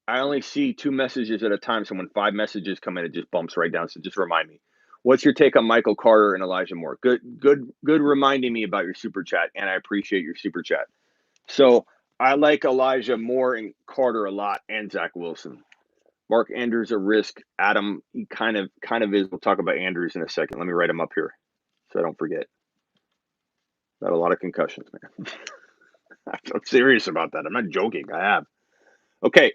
I only see 2 messages at a time. So when 5 messages come in, it just bumps right down. So just remind me. What's your take on Michael Carter and Elijah Moore? Good reminding me about your super chat, and I appreciate your super chat. So I like Elijah Moore and Carter a lot, and Zach Wilson. Mark Andrews a risk. Adam, he kind of is. We'll talk about Andrews in a second. Let me write him up here so I don't forget. Got a lot of concussions, man. I'm serious about that. I'm not joking. I have. Okay.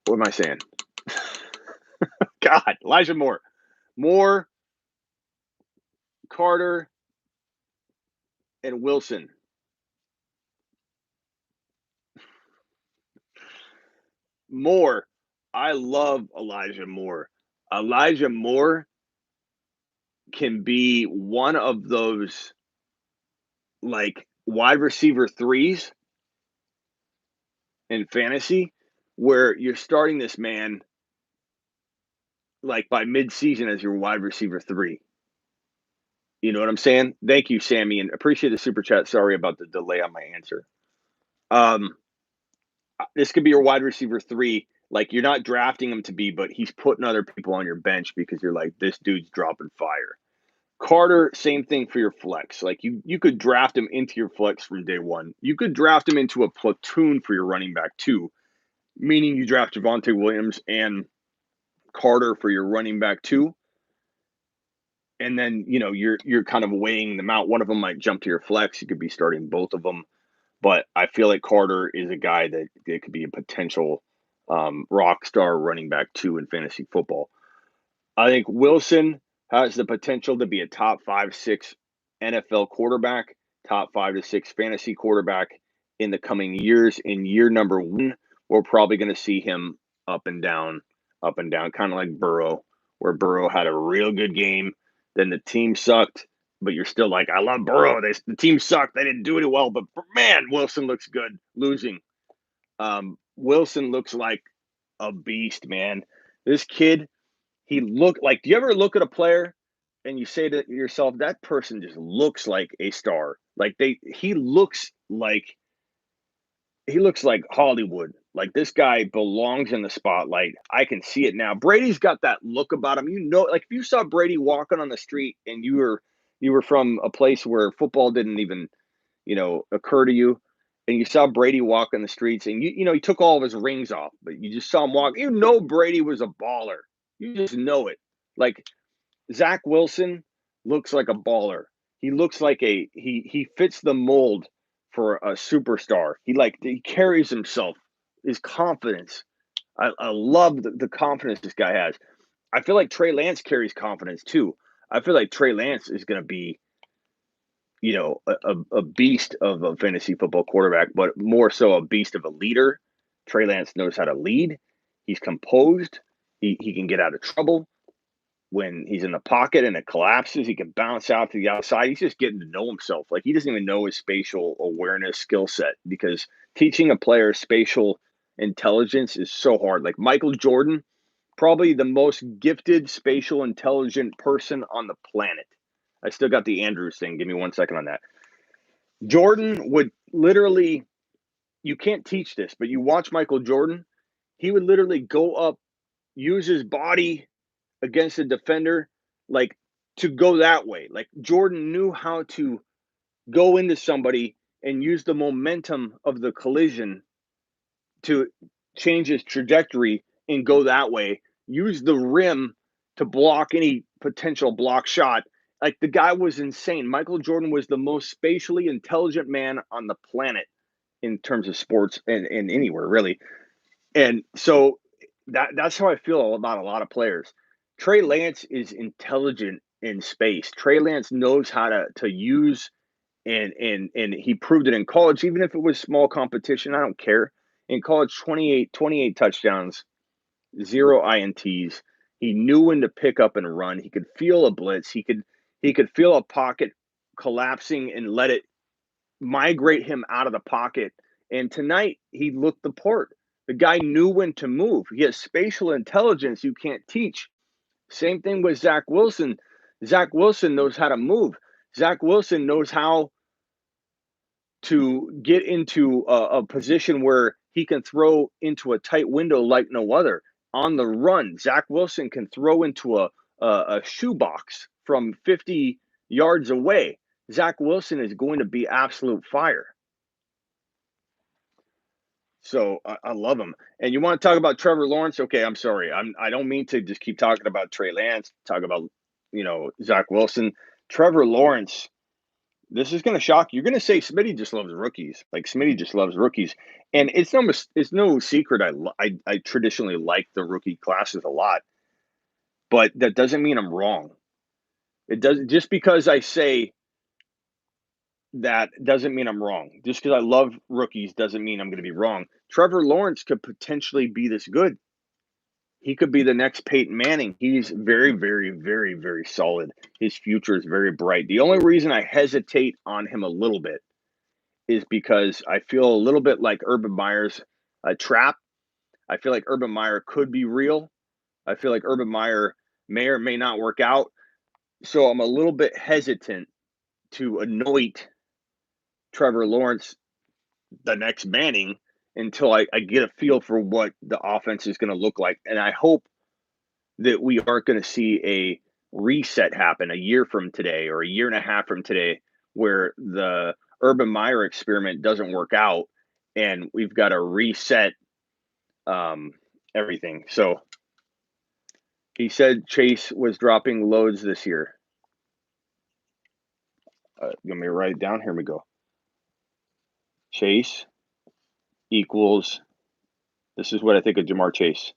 What am I saying? God, Elijah Moore. Moore, Carter, and Wilson. Moore. I love Elijah Moore. Elijah Moore can be one of those like wide receiver 3s in fantasy where you're starting this man like by mid-season as your wide receiver 3. You know what I'm saying? Thank you, Sammy, and appreciate the super chat. Sorry about the delay on my answer. This could be your wide receiver 3. Like you're not drafting him to be, but he's putting other people on your bench because you're like, this dude's dropping fire. Carter, same thing for your flex. Like you could draft him into your flex from day 1. You could draft him into a platoon for your running back too, meaning you draft Javonte Williams and Carter for your running back too. And then, you're kind of weighing them out. One of them might jump to your flex. You could be starting both of them. But I feel like Carter is a guy that could be a potential rock star running back too in fantasy football. I think Wilson has the potential to be a top 5, 6 NFL quarterback, top 5 to 6 fantasy quarterback in the coming years. In year number 1, we're probably going to see him up and down, kind of like Burrow, where Burrow had a real good game. Then the team sucked, but you're still like, I love Burrow. The team sucked. They didn't do it well, but man, Wilson looks good losing. Wilson looks like a beast, man. This kid, he looked like, do you ever look at a player and you say to yourself, that person just looks like a star? Like he looks like Hollywood. Like this guy belongs in the spotlight. I can see it now. Brady's got that look about him. Like if you saw Brady walking on the street and you were from a place where football didn't even, occur to you, and you saw Brady walk on the streets and he took all of his rings off, but you just saw him walk. Brady was a baller. You just know it. Like Zach Wilson looks like a baller. He looks like he fits the mold for a superstar. He carries himself, his confidence. I love the confidence this guy has. I feel like Trey Lance carries confidence too. I feel like Trey Lance is going to be, a beast of a fantasy football quarterback, but more so a beast of a leader. Trey Lance knows how to lead. He's composed. He can get out of trouble. When he's in the pocket and it collapses, he can bounce out to the outside. He's just getting to know himself. Like he doesn't even know his spatial awareness skill set, because teaching a player spatial intelligence is so hard. Like Michael Jordan, probably the most gifted spatial intelligent person on the planet. I still got the Andrews thing. Give me 1 second on that. Jordan would literally, you can't teach this, but you watch Michael Jordan, he would literally go up, use his body against a defender, like to go that way. Like Jordan knew how to go into somebody and use the momentum of the collision to change his trajectory and go that way. Use the rim to block any potential block shot. Like the guy was insane. Michael Jordan was the most spatially intelligent man on the planet in terms of sports and anywhere really. And so that's how I feel about a lot of players. Trey Lance is intelligent in space. Trey Lance knows how to use and he proved it in college, even if it was small competition. I don't care. In college, 28 touchdowns, 0 INTs. He knew when to pick up and run. He could feel a blitz. He could feel a pocket collapsing and let it migrate him out of the pocket. And tonight he looked the part. The guy knew when to move. He has spatial intelligence you can't teach. Same thing with Zach Wilson. Zach Wilson knows how to move. Zach Wilson knows how to get into a position where he can throw into a tight window like no other. On the run, Zach Wilson can throw into a shoebox from 50 yards away. Zach Wilson is going to be absolute fire. So I love him. And you want to talk about Trevor Lawrence? Okay, I'm sorry. I don't mean to just keep talking about Trey Lance, talk about, Zach Wilson. Trevor Lawrence, this is going to shock you. You're going to say Smitty just loves rookies. Like Smitty just loves rookies. And it's no secret I traditionally like the rookie classes a lot. But that doesn't mean I'm wrong. It doesn't, just because I say that doesn't mean I'm wrong. Just because I love rookies doesn't mean I'm going to be wrong. Trevor Lawrence could potentially be this good. He could be the next Peyton Manning. He's very, very, very, very solid. His future is very bright. The only reason I hesitate on him a little bit is because I feel a little bit like Urban Meyer's trap. I feel like Urban Meyer could be real. I feel like Urban Meyer may or may not work out. So I'm a little bit hesitant to anoint Trevor Lawrence the next Manning until I get a feel for what the offense is going to look like. And I hope that we aren't going to see a reset happen a year from today or a year and a half from today where the Urban Meyer experiment doesn't work out and we've got to reset everything. So he said Chase was dropping loads this year. You want me to write it down? Here we go. Chase equals, this is what I think of Jamar Chase.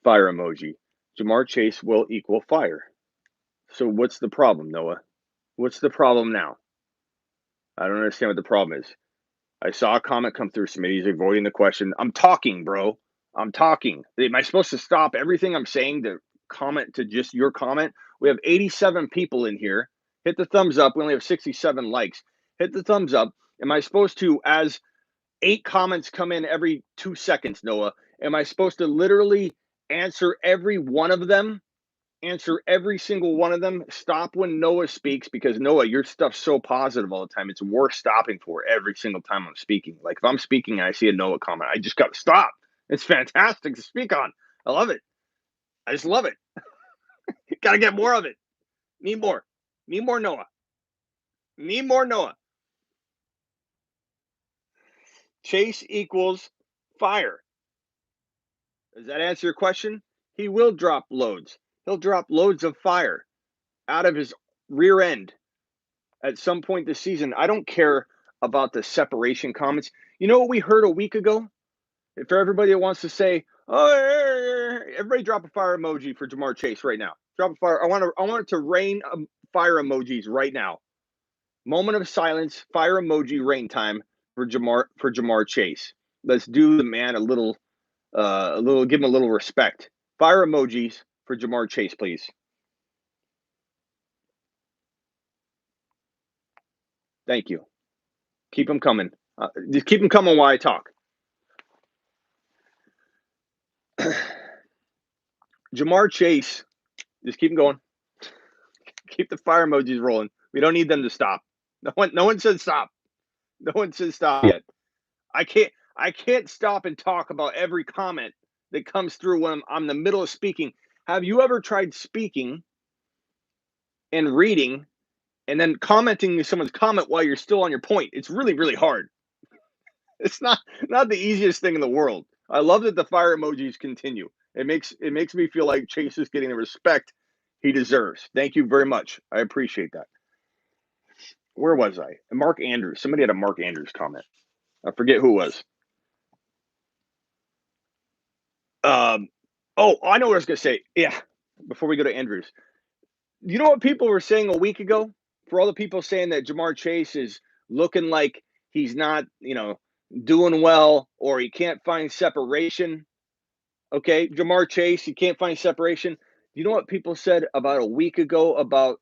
Fire emoji. Jamar Chase will equal fire. So what's the problem, Noah? What's the problem now? I don't understand what the problem is. I saw a comment come through. Smitty's avoiding the question. I'm talking, bro. I'm talking. Am I supposed to stop everything I'm saying to comment to just your comment? We have 87 people in here. Hit the thumbs up. We only have 67 likes. Hit the thumbs up. Am I supposed to, as 8 comments come in every 2 seconds, Noah, am I supposed to literally answer every one of them? Answer every single one of them. Stop when Noah speaks, because Noah, your stuff's so positive all the time. It's worth stopping for every single time I'm speaking. Like if I'm speaking and I see a Noah comment, I just got to stop. It's fantastic to speak on. I love it. I just love it. Got to get more of it. Need more. Need more Noah. Need more Noah. Chase equals fire. Does that answer your question? He will drop loads. He'll drop loads of fire out of his rear end at some point this season. I don't care about the separation comments. You know what we heard a week ago? For everybody that wants to say, "Oh, everybody drop a fire emoji for Jamar Chase right now." Drop a fire. I want it to rain fire emojis right now. Moment of silence, fire emoji rain time for Jamar Chase. Let's do the man a little, give him a little respect. Fire emojis for Jamar Chase, please. Thank you. Keep them coming. Just keep them coming while I talk. Jamar Chase, just keep them going. Keep the fire emojis rolling. We don't need them to stop. No one said stop. No one says stop yet. I can't stop and talk about every comment that comes through when I'm in the middle of speaking. Have you ever tried speaking and reading and then commenting someone's comment while you're still on your point? It's really, really hard. It's not the easiest thing in the world. I love that the fire emojis continue. It makes me feel like Chase is getting the respect he deserves. Thank you very much. I appreciate that. Where was I? Mark Andrews. Somebody had a Mark Andrews comment. I forget who it was. Oh, I know what I was going to say. Yeah, before we go to Andrews. You know what people were saying a week ago? For all the people saying that Jamar Chase is looking like he's not, doing well or he can't find separation. Okay, Jamar Chase, he can't find separation. You know what people said about a week ago about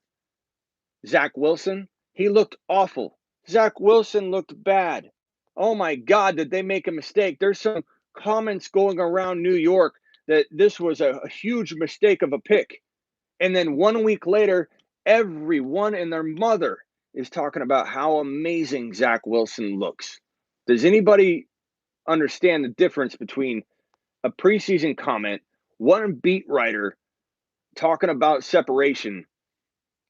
Zach Wilson? He looked awful. Zach Wilson looked bad. Oh my God, did they make a mistake? There's some comments going around New York that this was a huge mistake of a pick. And then 1 week later, everyone and their mother is talking about how amazing Zach Wilson looks. Does anybody understand the difference between a preseason comment, one beat writer talking about separation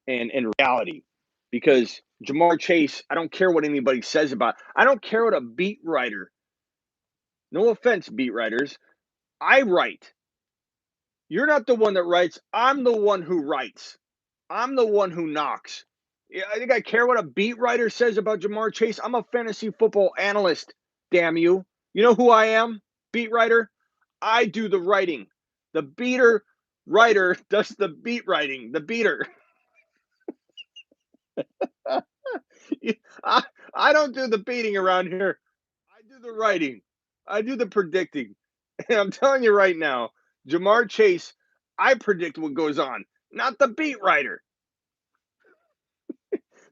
and reality? Because Jamar Chase, I don't care what anybody says about it. I don't care what a beat writer, no offense, beat writers, I write. You're not the one that writes. I'm the one who writes. I'm the one who knocks. Yeah, I think I care what a beat writer says about Jamar Chase. I'm a fantasy football analyst, damn you. You know who I am? Beat writer. I do the writing. The beater writer does the beat writing. The beater. I, I don't do the beating around here. I do the writing. I do the predicting. And I'm telling you right now, Jamar Chase, I predict what goes on, not the beat writer.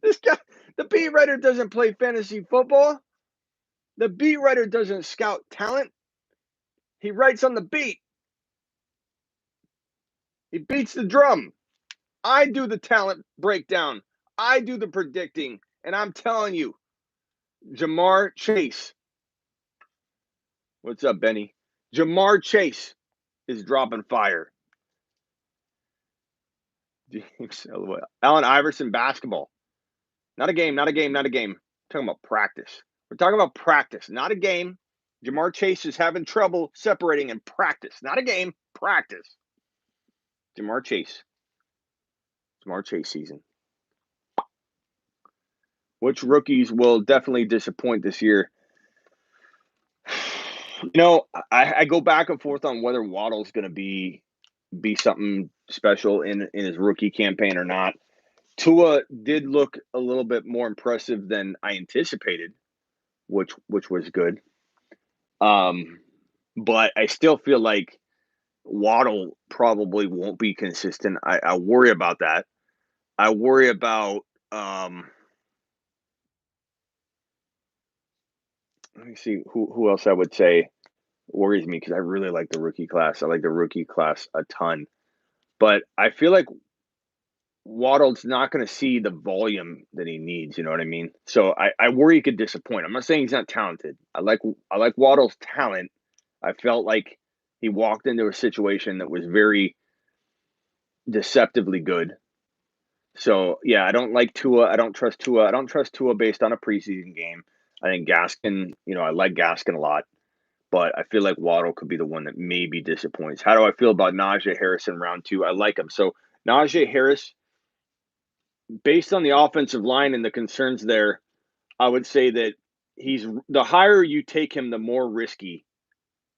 This guy, the beat writer doesn't play fantasy football. The beat writer doesn't scout talent. He writes on the beat. He beats the drum. I do the talent breakdown. I do the predicting. And I'm telling you, Jamar Chase. What's up, Benny? Jamar Chase is dropping fire. James Allen Iverson basketball. Not a game, not a game, not a game. We're talking about practice. We're talking about practice, not a game. Jamar Chase is having trouble separating in practice. Not a game, practice. Jamar Chase. Jamar Chase season. Which rookies will definitely disappoint this year? I go back and forth on whether Waddle's going to be something special in his rookie campaign or not. Tua did look a little bit more impressive than I anticipated, which was good. But I still feel like Waddle probably won't be consistent. I worry about that. I worry about let me see who else I would say worries me because I really like the rookie class. I like the rookie class a ton. But I feel like Waddle's not going to see the volume that he needs. You know what I mean? So I worry he could disappoint. I'm not saying he's not talented. I like Waddle's talent. I felt like he walked into a situation that was very deceptively good. So yeah, I don't like Tua. I don't trust Tua. I don't trust Tua based on a preseason game. I think Gaskin, I like Gaskin a lot, but I feel like Waddle could be the one that maybe disappoints. How do I feel about Najee Harris in round 2? I like him. So Najee Harris, based on the offensive line and the concerns there, I would say that he's the higher you take him, the more risky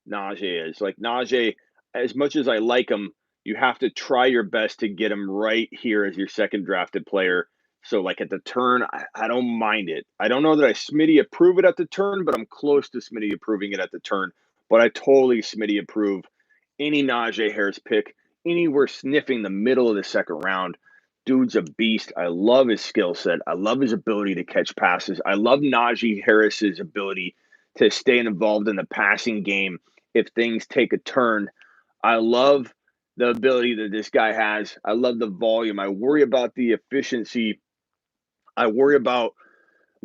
Najee is. Like Najee, as much as I like him, you have to try your best to get him right here as your second drafted player. So like at the turn, I don't mind it. I don't know that I Smitty approve it at the turn, but I'm close to Smitty approving it at the turn. But I totally Smitty approve any Najee Harris pick anywhere sniffing the middle of the second round. Dude's a beast. I love his skill set. I love his ability to catch passes. I love Najee Harris's ability to stay involved in the passing game if things take a turn. I love the ability that this guy has. I love the volume. I worry about the efficiency. I worry about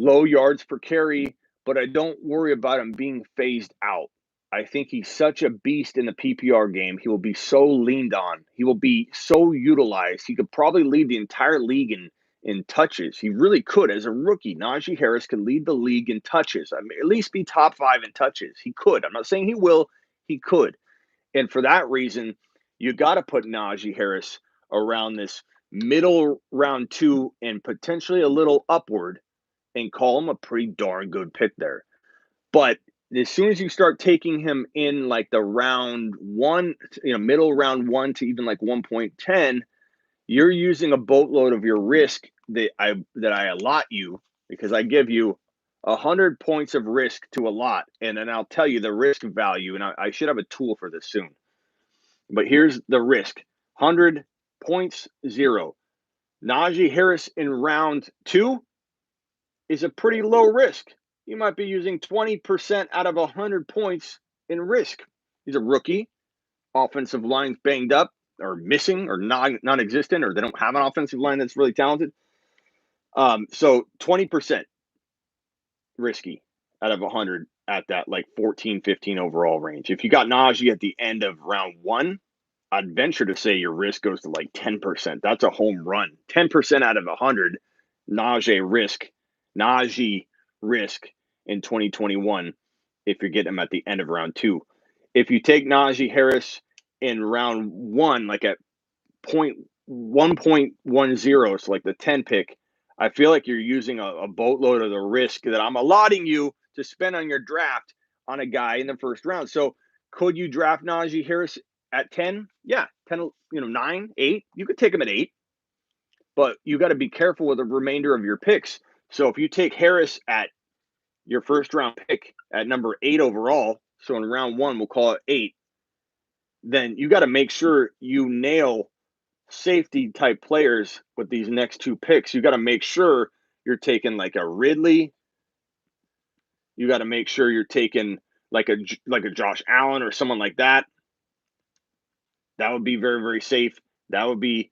low yards per carry, but I don't worry about him being phased out. I think he's such a beast in the PPR game. He will be so leaned on. He will be so utilized. He could probably lead the entire league in touches. He really could. As a rookie, Najee Harris could lead the league in touches. I mean, at least be top 5 in touches. He could. I'm not saying he will. He could. And for that reason, you got to put Najee Harris around this middle round 2 and potentially a little upward and call him a pretty darn good pick there. But as soon as you start taking him in like the round 1, middle round 1 to even like 1.10, you're using a boatload of your risk that I allot you, because I give you 100 points of risk to a lot, and then I'll tell you the risk value, and I should have a tool for this soon. But here's the risk: 100 points, 0. Najee Harris in round 2 is a pretty low risk. You might be using 20% out of 100 points in risk. He's a rookie. Offensive line's banged up or missing or non-existent, or they don't have an offensive line that's really talented. So 20% risky out of 100 at that like 14, 15 overall range. If you got Najee at the end of round 1, I'd venture to say your risk goes to like 10%. That's a home run. 10% out of 100 Najee risk in 2021 if you're getting him at the end of round 2. If you take Najee Harris in round 1, like at 1.10, so like the 10 pick, I feel like you're using a boatload of the risk that I'm allotting you to spend on your draft on a guy in the first round. So could you draft Najee Harris at 10? Yeah, 10, 9, 8. You could take him at 8, but you got to be careful with the remainder of your picks. So if you take Harris at your first round pick at number 8 overall, so in round 1, we'll call it 8, then you got to make sure you nail safety type players with these next 2 picks. You got to make sure you're taking like a Ridley. You got to make sure you're taking like a Josh Allen or someone like that. That would be very, very safe. That would be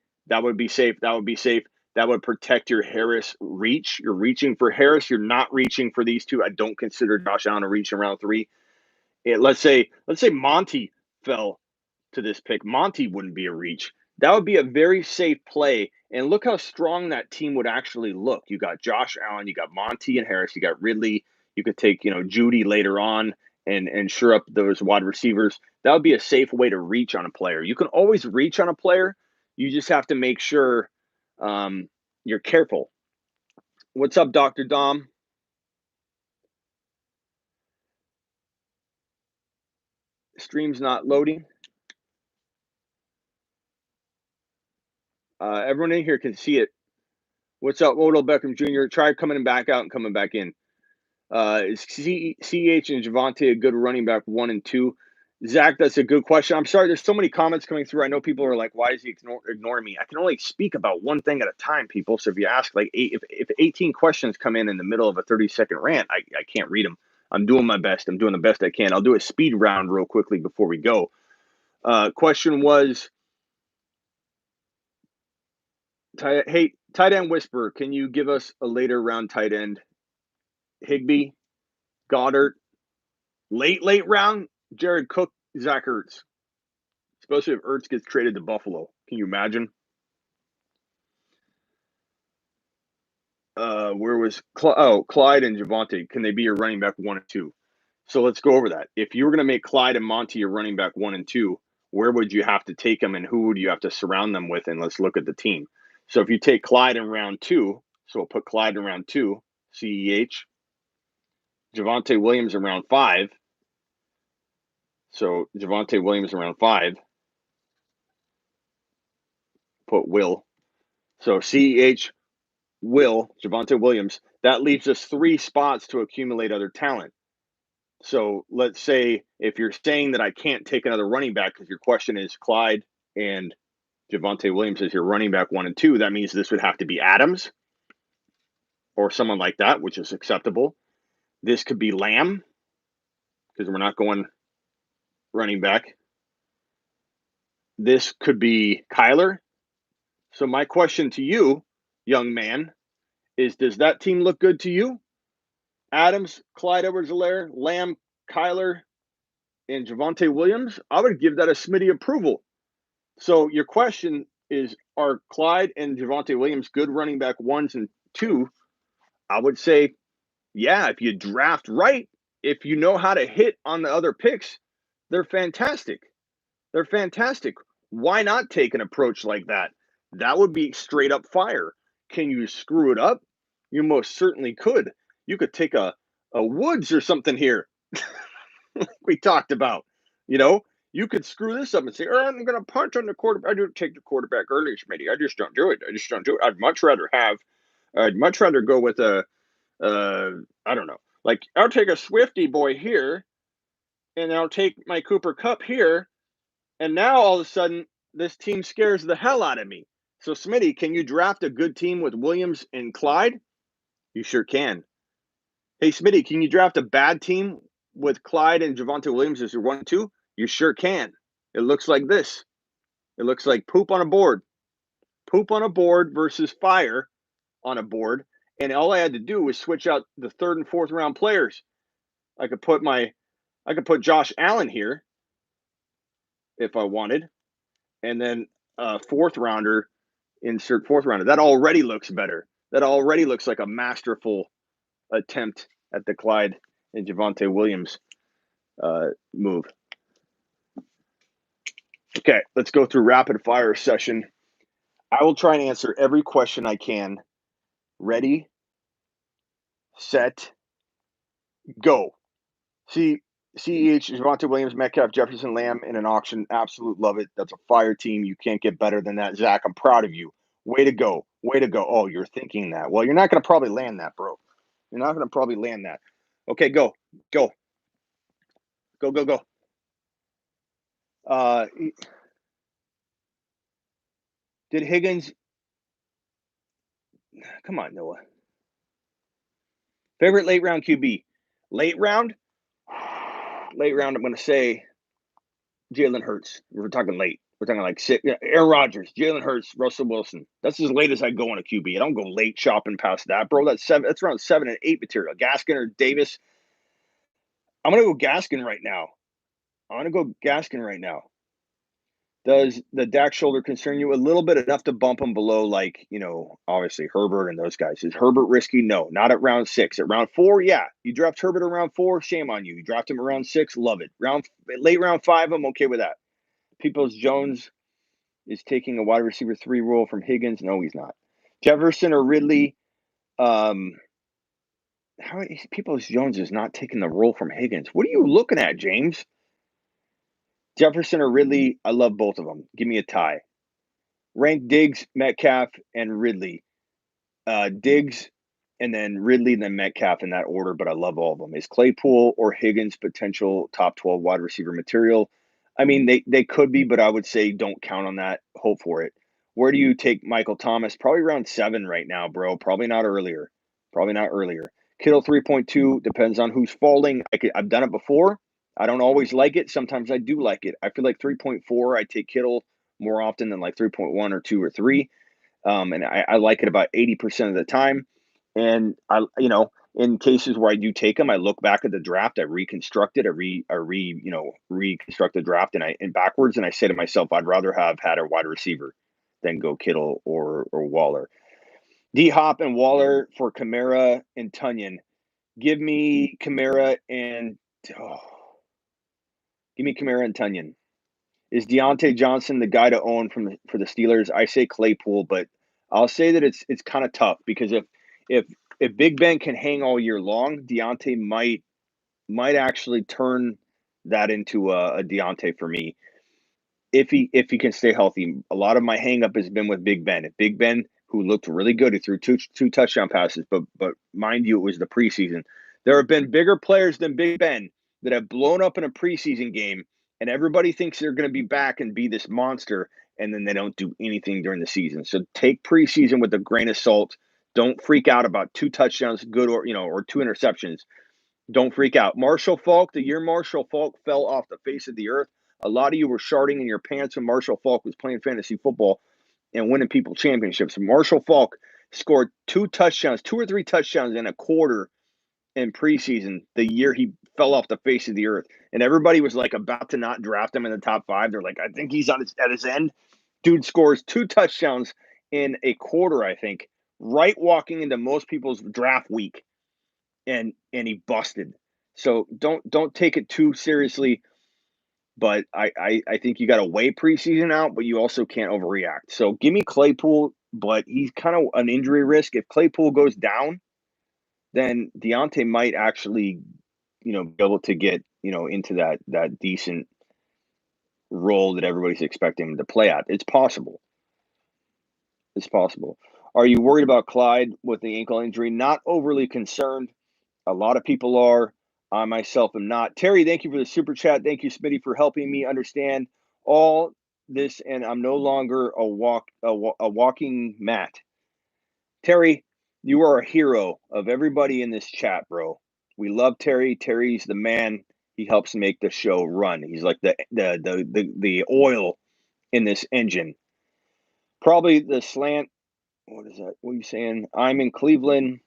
safe. That would be safe. That would protect your Harris reach. You're reaching for Harris. You're not reaching for these 2. I don't consider Josh Allen a reach in round 3. Let's say Monty fell to this pick. Monty wouldn't be a reach. That would be a very safe play. And look how strong that team would actually look. You got Josh Allen, you got Monty and Harris, you got Ridley. You could take, Judy later on and shore up those wide receivers. That would be a safe way to reach on a player. You can always reach on a player. You just have to make sure you're careful. What's up, Dr. Dom? Stream's not loading. Everyone in here can see it. What's up, Odell Beckham Jr.? Try coming back out and coming back in. Is CEH and Javonte a good running back 1 and 2? Zach, that's a good question. I'm sorry, there's so many comments coming through. I know people are like, why is he ignoring me? I can only speak about one thing at a time, people. So if you ask like if 18 questions come in the middle of a 30-second rant, I can't read them. I'm doing my best. I'm doing the best I can. I'll do a speed round real quickly before we go. Question was, hey, tight end whisperer, can you give us a later round tight end? Higbee, Goddard, late round, Jared Cook, Zach Ertz. Especially if Ertz gets traded to Buffalo. Can you imagine? Where was Clyde and Javonte? Can they be your running back 1 and 2? So let's go over that. If you were going to make Clyde and Monty your running back 1 and 2, where would you have to take them and who would you have to surround them with? And let's look at the team. So if you take Clyde in round 2, so we'll put Clyde in round 2, CEH. Javonte Williams in round 5. So Javonte Williams in round 5. Put Will. So CEH, Will, Javonte Williams. That leaves us 3 spots to accumulate other talent. So let's say if you're saying that I can't take another running back because your question is Clyde and Javonte Williams is your running back 1 and 2, that means this would have to be Adams or someone like that, which is acceptable. This could be Lamb because we're not going running back. This could be Kyler. So my question to you, young man, is does that team look good to you? Adams, Clyde Edwards-Helaire, Lamb, Kyler, and Javonte Williams, I would give that a Smitty approval. So your question is, are Clyde and Javonte Williams good running back 1s and 2? I would say, yeah, if you draft right, if you know how to hit on the other picks, they're fantastic. They're fantastic. Why not take an approach like that? That would be straight up fire. Can you screw it up? You most certainly could. You could take a Woods or something here. We talked about, you know, you could screw this up and say, oh, I'm going to punch on the quarterback. I do take the quarterback early, Smitty. I just don't do it. I'd much rather go with I don't know. Like, I'll take a Swifty boy here, and I'll take my Cooper Kupp here, and now all of a sudden, this team scares the hell out of me. So, Smitty, can you draft a good team with Williams and Clyde? You sure can. Hey, Smitty, can you draft a bad team with Clyde and Javonte Williams as your 1-2? You sure can. It looks like this. It looks like poop on a board. Poop on a board versus fire on a board. And all I had to do was switch out the 3rd and 4th round players. I could put Josh Allen here if I wanted. And then a 4th rounder, insert 4th rounder. That already looks better. That already looks like a masterful attempt at the Clyde and Javonte Williams move. Okay, let's go through rapid fire session. I will try and answer every question I can. Ready, set, go. CEH, Javonte Williams, Metcalf, Jefferson, Lamb in an auction. Absolute love it. That's a fire team. You can't get better than that. Zach, I'm proud of you. Way to go. Way to go. Oh, you're thinking that. Well, you're not going to probably land that, bro. You're not going to probably land that. Okay, go. Go. Go, go, go. Did Higgins... Come on, Noah. Favorite late round QB? Late round, I'm going to say Jalen Hurts. We're talking late. We're talking like Aaron Rodgers, Jalen Hurts, Russell Wilson. That's as late as I go on a QB. I don't go late shopping past that, bro. That's around 7 and 8 material. Gaskin or Davis. I'm going to go Gaskin right now. Does the Dak shoulder concern you a little bit, enough to bump him below, like, obviously Herbert and those guys? Is Herbert risky? No, not at round 6. At round 4, yeah. You draft Herbert around 4, shame on you. You draft him around 6, love it. Late round 5, I'm okay with that. Peoples-Jones is taking a wide receiver 3 role from Higgins. No, he's not. Jefferson or Ridley. How Peoples-Jones is not taking the role from Higgins? What are you looking at, James? Jefferson or Ridley, I love both of them. Give me a tie. Rank Diggs, Metcalf, and Ridley. Diggs, and then Ridley, and then Metcalf in that order, but I love all of them. Is Claypool or Higgins potential top 12 wide receiver material? I mean, they could be, but I would say don't count on that. Hope for it. Where do you take Michael Thomas? Probably around 7 right now, bro. Probably not earlier. Kittle 3.2, depends on who's falling. I've done it before. I don't always like it. Sometimes I do like it. I feel like 3.4, I take Kittle more often than like 3.1 or 2 or 3. And I like it about 80% of the time. And in cases where I do take them, I look back at the draft, I reconstruct it, reconstruct the draft and backwards, and I say to myself, I'd rather have had a wide receiver than go Kittle or Waller. D Hop and Waller for Kamara and Tunyon. Give me Kamara and Tunyon. Is Deontay Johnson the guy to own for the Steelers? I say Claypool, but I'll say that it's kind of tough because if Big Ben can hang all year long, Deontay might actually turn that into a Deontay for me if he can stay healthy. A lot of my hang up has been with Big Ben. If Big Ben, who looked really good, he threw two touchdown passes, but mind you, it was the preseason. There have been bigger players than Big Ben that have blown up in a preseason game, and everybody thinks they're going to be back and be this monster, and then they don't do anything during the season. So take preseason with a grain of salt. Don't freak out about 2 touchdowns, good or 2 interceptions. Don't freak out. Marshall Faulk, the year Marshall Faulk fell off the face of the earth, a lot of you were sharting in your pants when Marshall Faulk was playing fantasy football and winning people championships. Marshall Faulk scored 2 or 3 touchdowns in a quarter in preseason, the year he fell off the face of the earth, and everybody was like about to not draft him in the top 5. They're like, I think he's at his end. Dude scores 2 touchdowns in a quarter, I think, right walking into most people's draft week, and he busted. So don't take it too seriously. But I think you got to weigh preseason out, but you also can't overreact. So give me Claypool, but he's kind of an injury risk. If Claypool goes down, then Deontay might actually, be able to get, into that decent role that everybody's expecting him to play at. It's possible. It's possible. Are you worried about Clyde with the ankle injury? Not overly concerned. A lot of people are. I myself am not. Terry, thank you for the super chat. Thank you, Smitty, for helping me understand all this, and I'm no longer a walking mat. Terry, you are a hero of everybody in this chat, bro. We love Terry. Terry's the man. He helps make the show run. He's like the oil in this engine. Probably the slant. What is that? What are you saying? I'm in Cleveland.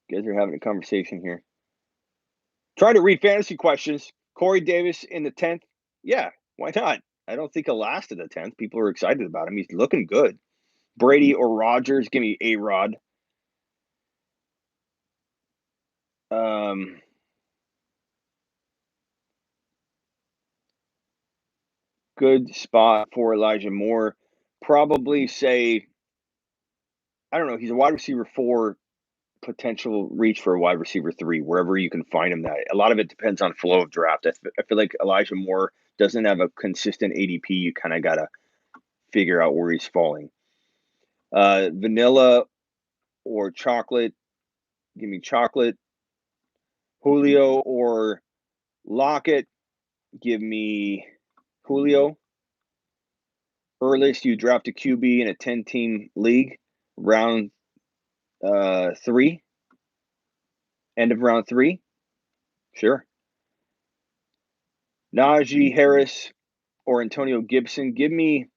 You guys are having a conversation here. Try to read fantasy questions. Corey Davis in the 10th. Yeah, why not? I don't think he'll last in the 10th. People are excited about him. He's looking good. Brady or Rodgers? Give me A-Rod. Good spot for Elijah Moore. Probably say, I don't know, he's a wide receiver 4, potential reach for a wide receiver 3, wherever you can find him that. A lot of it depends on flow of draft. I feel like Elijah Moore doesn't have a consistent ADP. You kind of got to figure out where he's falling. Vanilla or chocolate? Give me chocolate. Julio or Lockett? Give me Julio. Earliest you draft a QB in a 10-team league, round 3, end of round 3. Sure. Najee Harris or Antonio Gibson. Give me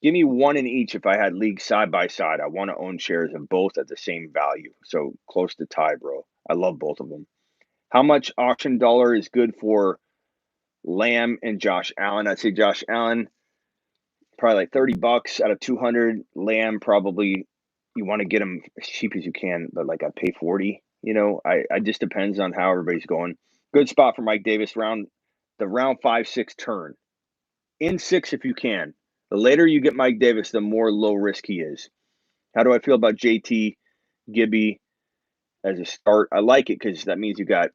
one in each if I had leagues side by side. I want to own shares of both at the same value. So close to tie, bro. I love both of them. How much auction dollar is good for Lamb and Josh Allen? I'd say Josh Allen, probably like $30 out of 200. Lamb, probably you want to get him as cheap as you can, but like I pay 40. I just depends on how everybody's going. Good spot for Mike Davis round 5-6 turn. In 6 if you can. The later you get Mike Davis, the more low risk he is. How do I feel about JT Gibby as a start? I like it because that means you got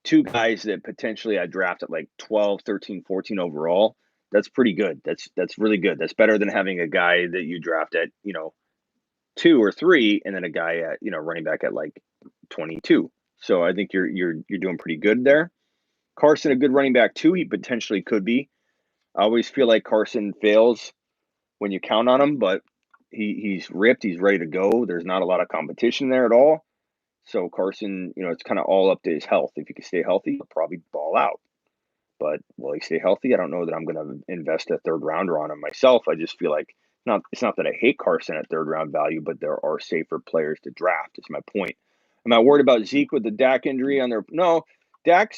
2 guys that potentially I draft at like 12, 13, 14 overall. That's pretty good. That's really good. That's better than having a guy that you draft at, 2 or 3 and then a guy at, running back at like 22. So I think you're doing pretty good there. Carson, a good running back too. He potentially could be. I always feel like Carson fails when you count on him, but he's ripped. He's ready to go. There's not a lot of competition there at all. So Carson, it's kind of all up to his health. If he can stay healthy, he'll probably ball out. But will he stay healthy? I don't know that I'm going to invest a 3rd rounder on him myself. I just feel like it's not that I hate Carson at 3rd round value, but there are safer players to draft. Is my point. Am I worried about Zeke with the Dak injury on their? No, Dak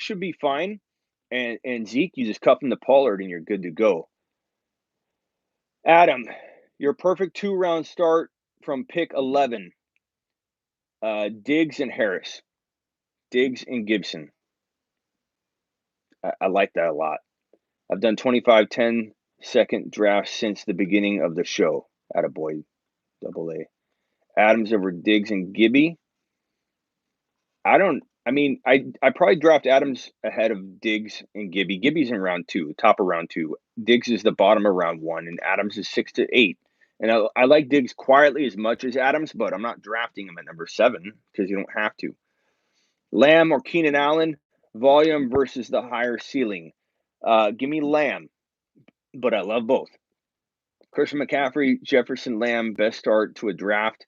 should be fine, and Zeke, you just cuff him to Pollard and you're good to go. Adam, your perfect 2-round start from pick 11. Diggs and Harris. Diggs and Gibson. I like that a lot. I've done 25 10-second drafts since the beginning of the show. Attaboy, double A. Adams over Diggs and Gibby. I probably draft Adams ahead of Diggs and Gibby. Gibby's in round 2, top of round 2. Diggs is the bottom of round 1, and Adams is 6 to 8. And I like Diggs quietly as much as Adams, but I'm not drafting him at number 7 because you don't have to. Lamb or Keenan Allen, volume versus the higher ceiling. Give me Lamb, but I love both. Christian McCaffrey, Jefferson, Lamb, best start to a draft.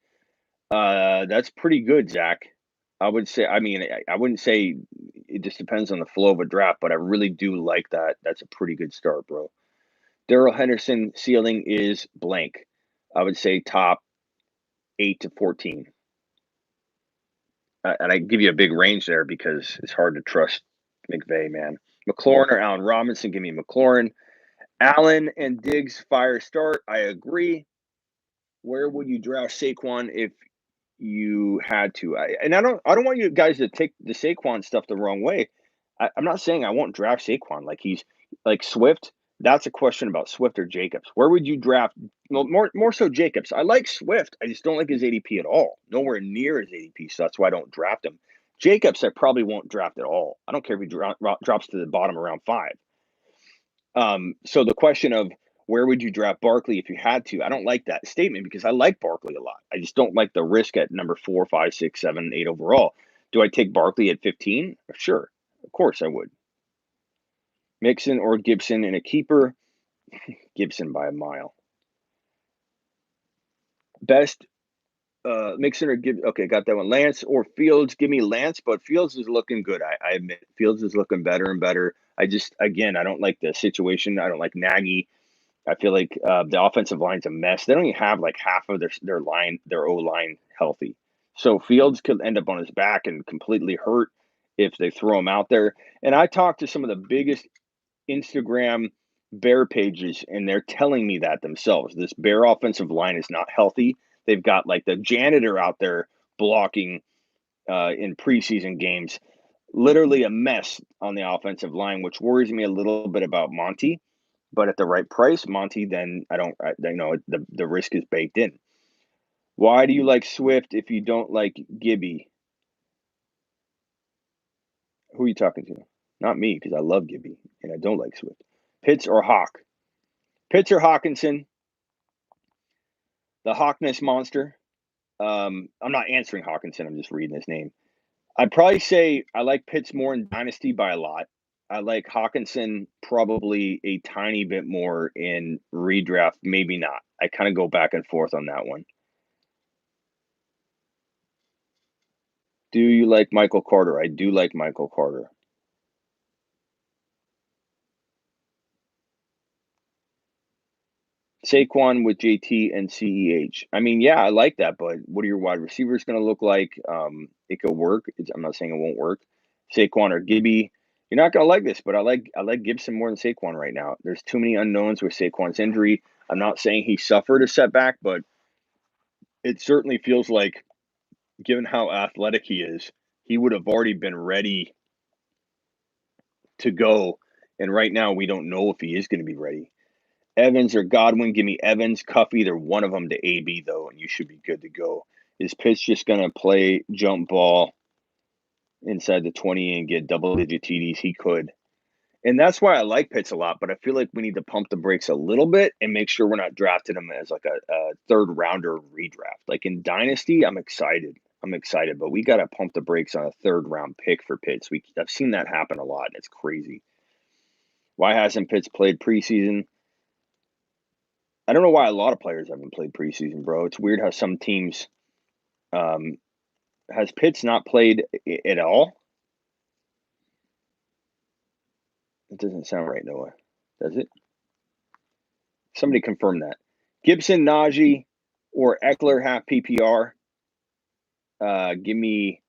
That's pretty good, Zach. I would say, I wouldn't say it just depends on the flow of a draft, but I really do like that. That's a pretty good start, bro. Darrell Henderson ceiling is blank. I would say top 8 to 14. and I give you a big range there because it's hard to trust McVay, man. McLaurin or Allen Robinson? Give me McLaurin. Allen and Diggs fire start. I agree. Where would you draft Saquon if you had to? I don't want you guys to take the Saquon stuff the wrong way. I'm not saying I won't draft Saquon like he's like Swift. That's a question about Swift or Jacobs. Where would you draft? Well, more so Jacobs. I like Swift. I just don't like his ADP at all. Nowhere near his ADP, so that's why I don't draft him. Jacobs, I probably won't draft at all. I don't care if he drops to the bottom around 5. So the question of where would you draft Barkley if you had to? I don't like that statement because I like Barkley a lot. I just don't like the risk at number 4, 5, 6, 7, 8 overall. Do I take Barkley at 15? Sure, of course I would. Mixon or Gibson in a keeper? Gibson by a mile. Best Mixon or Gibson? Okay, got that one. Lance or Fields? Give me Lance, but Fields is looking good. I admit Fields is looking better and better. I don't like the situation. I don't like Nagy. I feel like the offensive line's a mess. They don't even have like half of their O line healthy. So Fields could end up on his back and completely hurt if they throw him out there. And I talked to some of the biggest Instagram Bear pages, and they're telling me that themselves. This Bear offensive line is not healthy. They've got like the janitor out there blocking in preseason games. Literally a mess on the offensive line, which worries me a little bit about Monty. But at the right price, Monty, then the risk is baked in. Why do you like Swift if you don't like Gibby? Who are you talking to? Not me, because I love Gibby and I don't like Swift. Pitts or Hawk? Pitts or Hawkinson? The Hawkness monster. I'm not answering Hawkinson. I'm just reading his name. I'd probably say I like Pitts more in Dynasty by a lot. I like Hawkinson probably a tiny bit more in redraft, maybe not. I kind of go back and forth on that one. Do you like Michael Carter? I do like Michael Carter. Saquon with JT and CEH. I mean, yeah, I like that, but what are your wide receivers going to look like? It could work. I'm not saying it won't work. Saquon or Gibby. You're not going to like this, but I like Gibson more than Saquon right now. There's too many unknowns with Saquon's injury. I'm not saying he suffered a setback, but it certainly feels like, given how athletic he is, he would have already been ready to go. And right now, we don't know if he is going to be ready. Evans or Godwin? Give me Evans. Cuff either one of them to AB, though, and you should be good to go. Is Pitts just going to play jump ball inside the 20 and get double-digit TDs? He could. And that's why I like Pitts a lot, but I feel like we need to pump the brakes a little bit and make sure we're not drafting him as like a third-rounder redraft. Like in Dynasty, I'm excited, but we got to pump the brakes on a third-round pick for Pitts. I've seen that happen a lot, and it's crazy. Why hasn't Pitts played preseason? I don't know why a lot of players haven't played preseason, bro. It's weird how some teams has Pitts not played at all? It doesn't sound right, Noah. Does it? Somebody confirm that. Gibson, Najee, or Eckler half PPR. Give me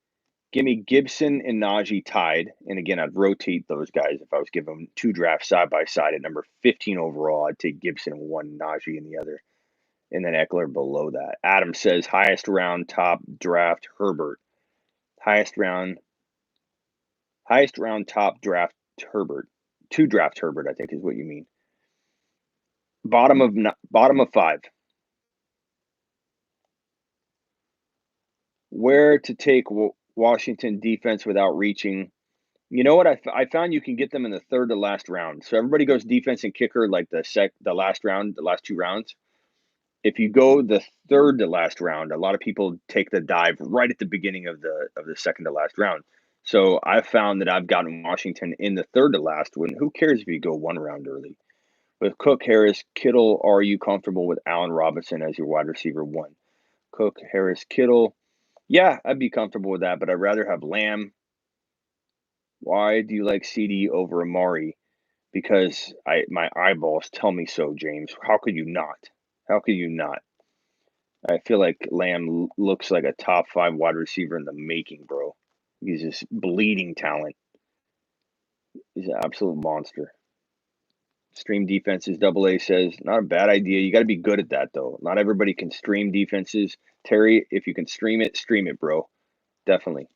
Gibson and Najee tied. And again, I'd rotate those guys if I was giving them 2 drafts side by side at number 15 overall. I'd take Gibson in one, Najee in the other. And then Eckler below that. Adam says highest round top draft Herbert. Highest round top draft Herbert. 2 draft Herbert, I think is what you mean. Bottom of 5. Where to take Washington defense without reaching? You know what? I found you can get them in the third to last round. So everybody goes defense and kicker like the last round, the last 2 rounds. If you go the third to last round, a lot of people take the dive right at the beginning of the second to last round. So I've found that I've gotten Washington in the third to last. When who cares if you go 1 round early? With Cook, Harris, Kittle, are you comfortable with Allen Robinson as your wide receiver 1? Cook, Harris, Kittle. Yeah, I'd be comfortable with that, but I'd rather have Lamb. Why do you like CD over Amari? Because my eyeballs tell me so, James. How could you not? How could you not? I feel like Lamb looks like a top 5 wide receiver in the making, bro. He's just bleeding talent. He's an absolute monster. Stream defenses, Double A says, not a bad idea. You got to be good at that, though. Not everybody can stream defenses. Terry, if you can stream it, bro. Definitely.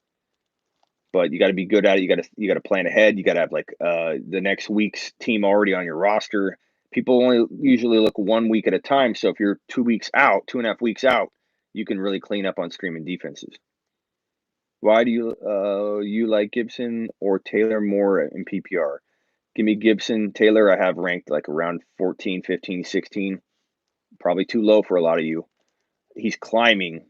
But you got to be good at it. You got to plan ahead. You got to have like the next week's team already on your roster. People only usually look 1 week at a time. So if you're 2 weeks out, 2.5 weeks out, you can really clean up on streaming defenses. Why do you like Gibson or Taylor more in PPR? Give me Gibson. Taylor, I have ranked like around 14, 15, 16. Probably too low for a lot of you. He's climbing,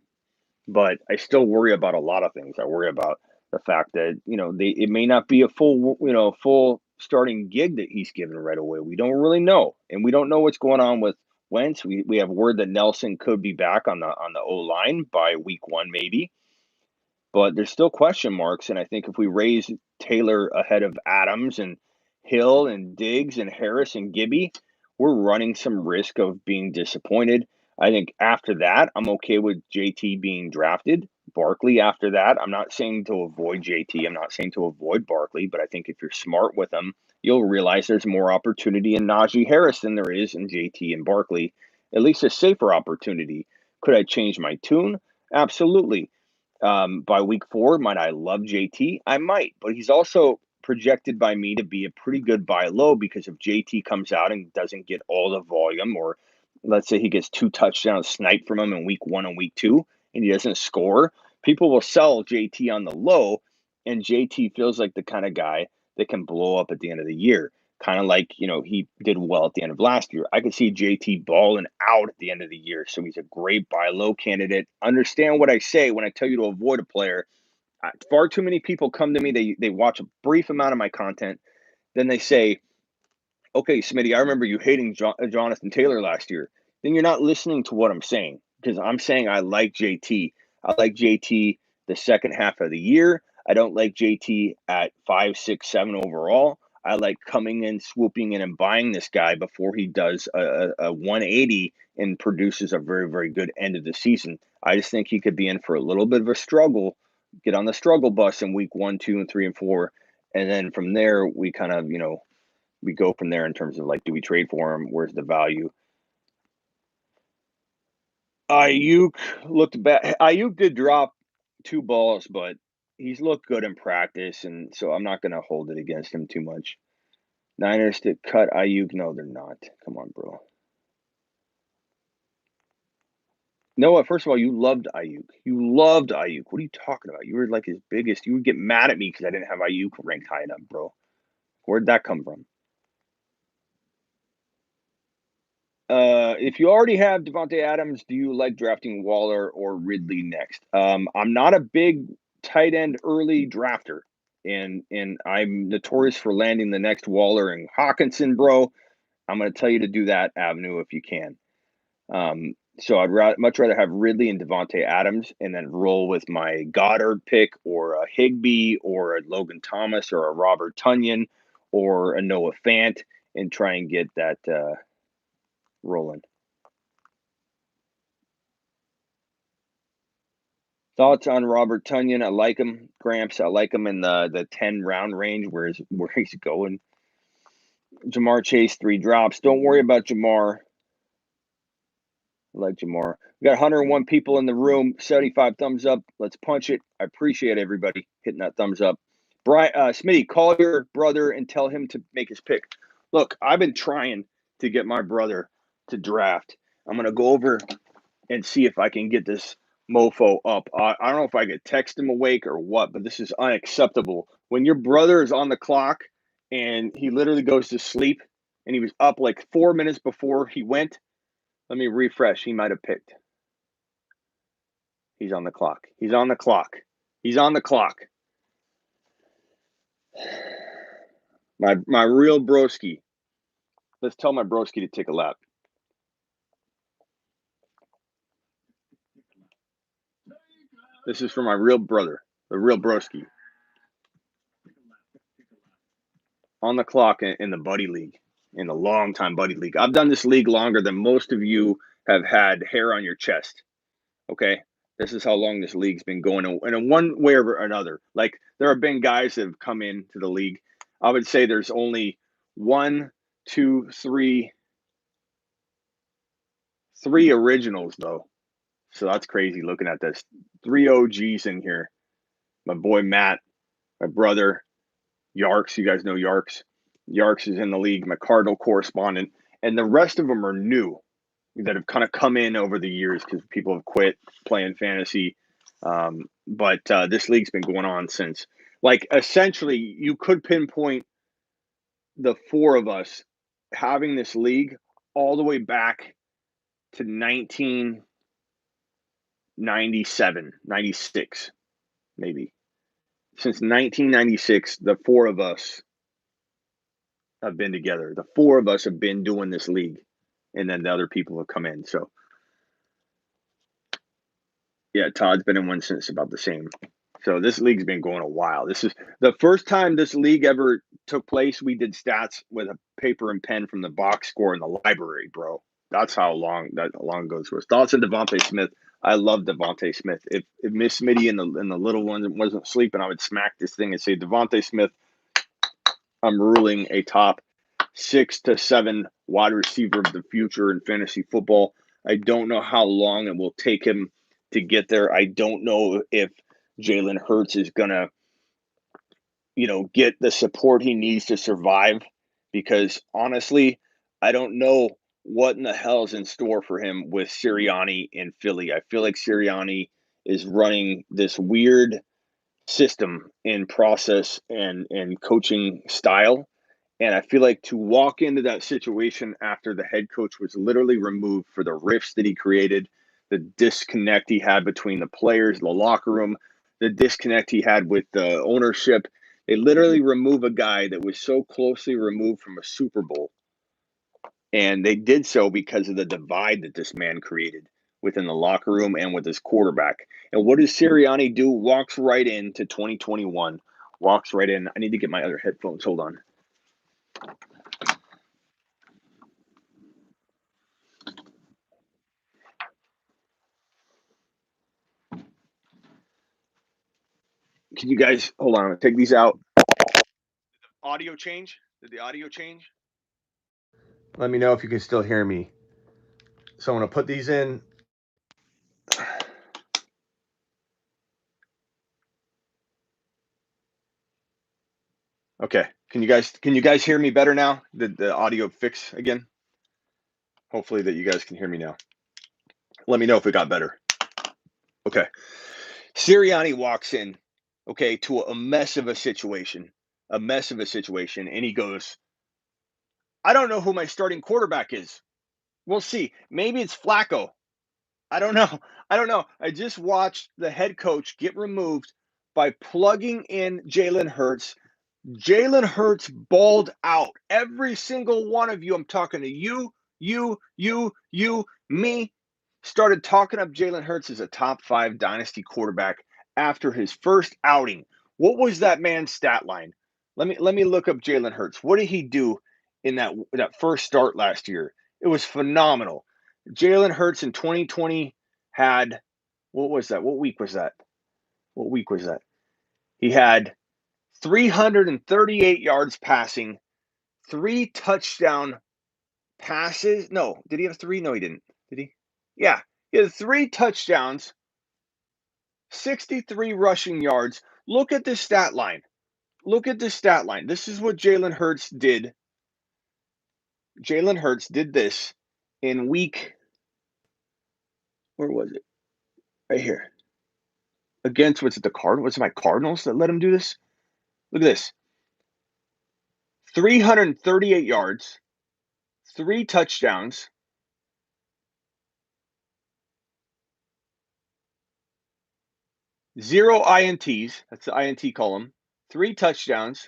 but I still worry about a lot of things. I worry about the fact that, it may not be a full starting gig that he's given right away. We don't really know. And we don't know what's going on with Wentz. We have word that Nelson could be back on the O-line by week 1, maybe. But there's still question marks, and I think if we raise Taylor ahead of Adams and Hill and Diggs and Harris and Gibby, we're running some risk of being disappointed. I think after that, I'm okay with JT being drafted. Barkley after that, I'm not saying to avoid JT. I'm not saying to avoid Barkley, but I think if you're smart with them, you'll realize there's more opportunity in Najee Harris than there is in JT and Barkley, at least a safer opportunity. Could I change my tune? Absolutely. By week 4, might I love JT? I might, but he's also projected by me to be a pretty good buy low because if JT comes out and doesn't get all the volume, or let's say he gets 2 touchdowns sniped from him in week 1 and week 2, and he doesn't score, people will sell JT on the low, and JT feels like the kind of guy that can blow up at the end of the year. Kind of like, he did well at the end of last year. I could see JT balling out at the end of the year. So he's a great buy low candidate. Understand what I say when I tell you to avoid a player. Far too many people come to me. They watch a brief amount of my content. Then they say, okay, Smitty, I remember you hating Jonathan Taylor last year. Then you're not listening to what I'm saying, because I'm saying I like JT. I like JT the second half of the year. I don't like JT at 5, 6, 7 overall. I like coming in, swooping in, and buying this guy before he does a 180 and produces a very, very good end of the season. I just think he could be in for a little bit of a struggle, get on the struggle bus in week 1, 2, and 3, and 4. And then from there, we kind of, we go from there in terms of like, do we trade for him? Where's the value? Ayuk looked bad. Ayuk did drop 2 balls, but he's looked good in practice, and so I'm not going to hold it against him too much. Niners to cut Ayuk? No, they're not. Come on, bro. Noah, first of all, you loved Ayuk. You loved Ayuk. What are you talking about? You were like his biggest. You would get mad at me because I didn't have Ayuk ranked high enough, bro. Where'd that come from? If you already have Davante Adams, do you like drafting Waller or Ridley next? I'm not a big tight end early drafter, and I'm notorious for landing the next Waller and Hawkinson, bro. I'm going to tell you to do that avenue if you can. So I'd much rather have Ridley and Davante Adams, and then roll with my Goddard pick, or a Higbee, or a Logan Thomas, or a Robert Tunyon, or a Noah Fant, and try and get that rolling. Thoughts on Robert Tunyon? I like him, Gramps. I like him in the 10-round range where he's going. Jamar Chase, 3 drops. Don't worry about Jamar. I like Jamar. We got 101 people in the room. 75 thumbs up. Let's punch it. I appreciate everybody hitting that thumbs up. Smitty, call your brother and tell him to make his pick. Look, I've been trying to get my brother to draft. I'm gonna go over and see if I can get this mofo up. I don't know if I could text him awake or what, but this is unacceptable. When your brother is on the clock and he literally goes to sleep, and he was up like 4 minutes before he went. Let me refresh. He might have picked. He's on the clock. He's on the clock. He's on the clock. My real broski. Let's tell my broski to take a lap. This is for my real brother, the real broski. On the clock in the buddy league, in the long time buddy league. I've done this league longer than most of you have had hair on your chest. Okay, this is how long this league's been going in one way or another. Like there have been guys that have come into the league. I would say there's only one, two, three originals though. So that's crazy looking at this. 3 OGs in here. My boy Matt, my brother, Yarks. You guys know Yarks. Yarks is in the league, my Cardinal correspondent. And the rest of them are new that have kind of come in over the years because people have quit playing fantasy. But this league's been going on since, like, essentially, you could pinpoint the four of us having this league all the way back to 1997, 96, maybe. Since 1996, the four of us have been together. The four of us have been doing this league, and then the other people have come in. So, yeah, Todd's been in one since about the same. So this league's been going a while. This is the first time this league ever took place. We did stats with a paper and pen from the box score in the library, bro. That's how long ago this was. Thoughts on Devontae Smith? I love Devontae Smith. If Miss Smitty and the little one wasn't sleeping, I would smack this thing and say, Devontae Smith, I'm ruling a top 6 to 7 wide receiver of the future in fantasy football. I don't know how long it will take him to get there. I don't know if Jalen Hurts is going to, get the support he needs to survive because honestly, I don't know what in the hell is in store for him with Sirianni in Philly. I feel like Sirianni is running this weird system and process and coaching style. And I feel like to walk into that situation after the head coach was literally removed for the rifts that he created, the disconnect he had between the players, the locker room, the disconnect he had with the ownership. They literally remove a guy that was so closely removed from a Super Bowl. And they did so because of the divide that this man created within the locker room and with his quarterback. And what does Sirianni do? Walks right into 2021. Walks right in. I need to get my other headphones. Hold on. Can you guys hold on? I'm gonna take these out. Audio change? Did the audio change? Let me know if you can still hear me. So I'm gonna put these in. Okay. Can you guys hear me better now? Did the audio fix again? Hopefully that you guys can hear me now. Let me know if it got better. Okay. Sirianni walks in, okay, to a mess of a situation. And he goes, I don't know who my starting quarterback is. We'll see. Maybe it's Flacco. I don't know. I don't know. I just watched the head coach get removed by plugging in Jalen Hurts. Jalen Hurts balled out. Every single one of you, I'm talking to you, me, started talking up Jalen Hurts as a top 5 dynasty quarterback after his first outing. What was that man's stat line? Let me look up Jalen Hurts. What did he do in that first start last year? It was phenomenal. Jalen Hurts in 2020 had, what was that? What week was that? What week was that? He had 338 yards passing, 3 touchdown passes. No, did he have 3? No, he didn't. Did he? Yeah, he had 3 touchdowns, 63 rushing yards. Look at this stat line. Look at this stat line. This is what Jalen Hurts did. Jalen Hurts did this in week, where was it? Right here. Against, what's it, the Cardinals? Was it my Cardinals that let him do this? Look at this. 338 yards, 3 touchdowns, 0 INTs. That's the INT column. 3 touchdowns,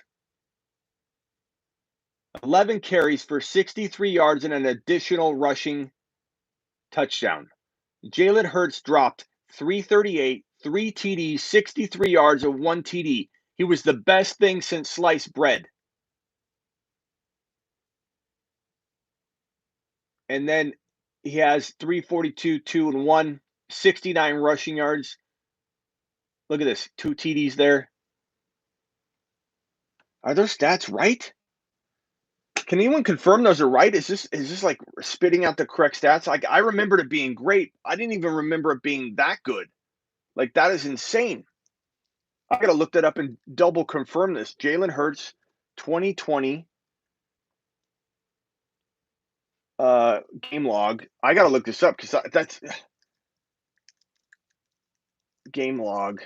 11 carries for 63 yards and an additional rushing touchdown. Jalen Hurts dropped 338, 3 TDs, 63 yards, and 1 TD. He was the best thing since sliced bread. And then he has 342, 2 and 1. 69 rushing yards. Look at this, 2 TDs there. Are those stats right? Can anyone confirm those are right? Is this like spitting out the correct stats? Like, I remembered it being great. I didn't even remember it being that good. Like, that is insane. I got to look that up and double confirm this. Jalen Hurts, 2020 game log. I got to look this up because that's game log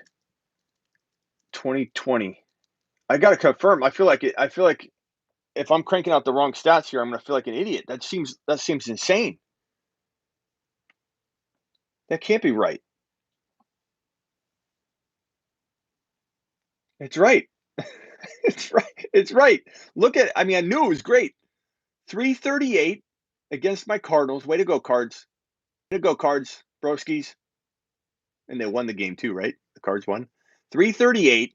2020. I got to confirm. I feel like if I'm cranking out the wrong stats here, I'm going to feel like an idiot. That seems insane. That can't be right. It's right. It's right. It's right. Look at it. I mean, I knew it was great. 338 against my Cardinals. Way to go, Cards. Way to go, Cards, broskies. And they won the game too, right? The Cards won. 338,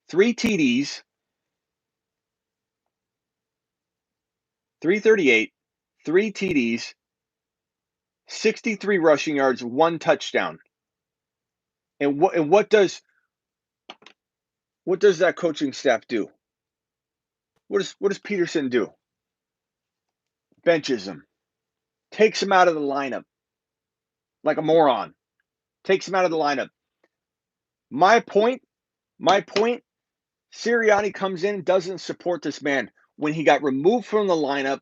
3 TDs, 338, 3 TDs, 63 rushing yards, 1 touchdown. And what does that coaching staff do? What does Peterson do? Benches him. Takes him out of the lineup like a moron. Takes him out of the lineup. My point, Sirianni comes in, doesn't support this man. When he got removed from the lineup,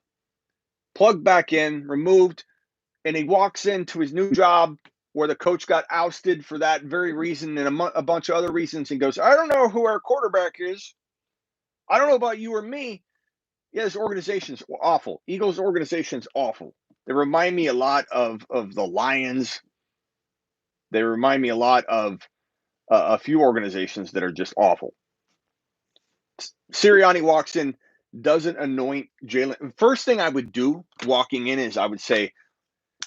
plugged back in, removed, and he walks into his new job where the coach got ousted for that very reason and a bunch of other reasons, and goes, I don't know who our quarterback is. I don't know about you or me. Yeah, this organization's awful. Eagles organization's awful. They remind me a lot of the Lions. They remind me a lot of a few organizations that are just awful. Sirianni walks in, doesn't anoint Jalen. First thing I would do walking in is I would say,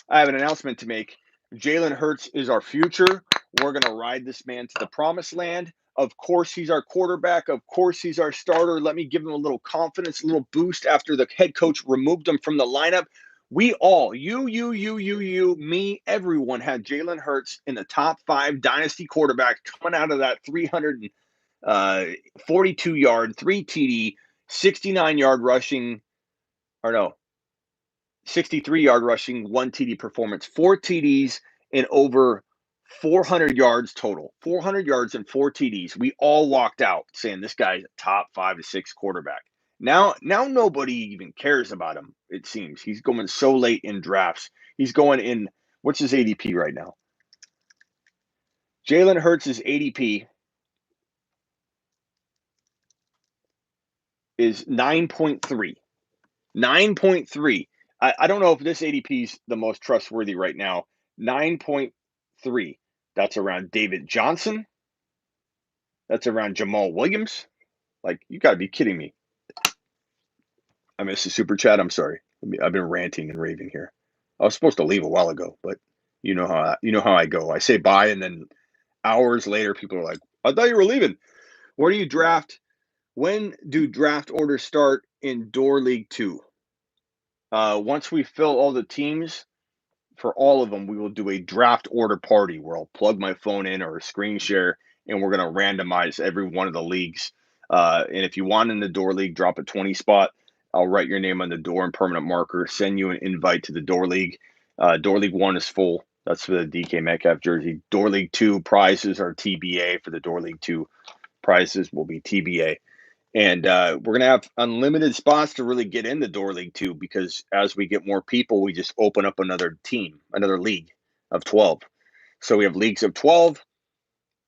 I have an announcement to make. Jalen Hurts is our future. We're going to ride this man to the promised land. Of course, he's our quarterback. Of course, he's our starter. Let me give him a little confidence, a little boost after the head coach removed him from the lineup. We all, you, me, everyone had Jalen Hurts in the top 5 dynasty quarterback coming out of that 342 yard, 3 TD, 69 yard rushing, or no, 63 yard rushing, 1 TD performance, 4 TDs, and over 400 yards total. 400 yards and 4 TDs. We all walked out saying this guy's a top 5 to 6 quarterback. Now nobody even cares about him, it seems. He's going so late in drafts. He's going in, what's his ADP right now? Jalen Hurts' ADP is 9.3. 9.3. I don't know if this ADP is the most trustworthy right now. 9.3. That's around David Johnson. That's around Jamal Williams. Like, you got to be kidding me. I missed a super chat. I'm sorry. I've been ranting and raving here. I was supposed to leave a while ago, but you know how I go. I say bye, and then hours later, people are like, "I thought you were leaving." Where do you draft? When do draft orders start in Door League 2? Once we fill all the teams for all of them, we will do a draft order party where I'll plug my phone in or a screen share, and we're going to randomize every one of the leagues. And if you want in the Door League, drop a 20 spot. I'll write your name on the door in permanent marker, send you an invite to the Door League. Door League 1 is full. That's for the DK Metcalf jersey. Door League 2 prizes are TBA. For the Door League 2 prizes will be TBA. And we're going to have unlimited spots to really get into Door League 2, because as we get more people, we just open up another team, another league of 12. So we have leagues of 12,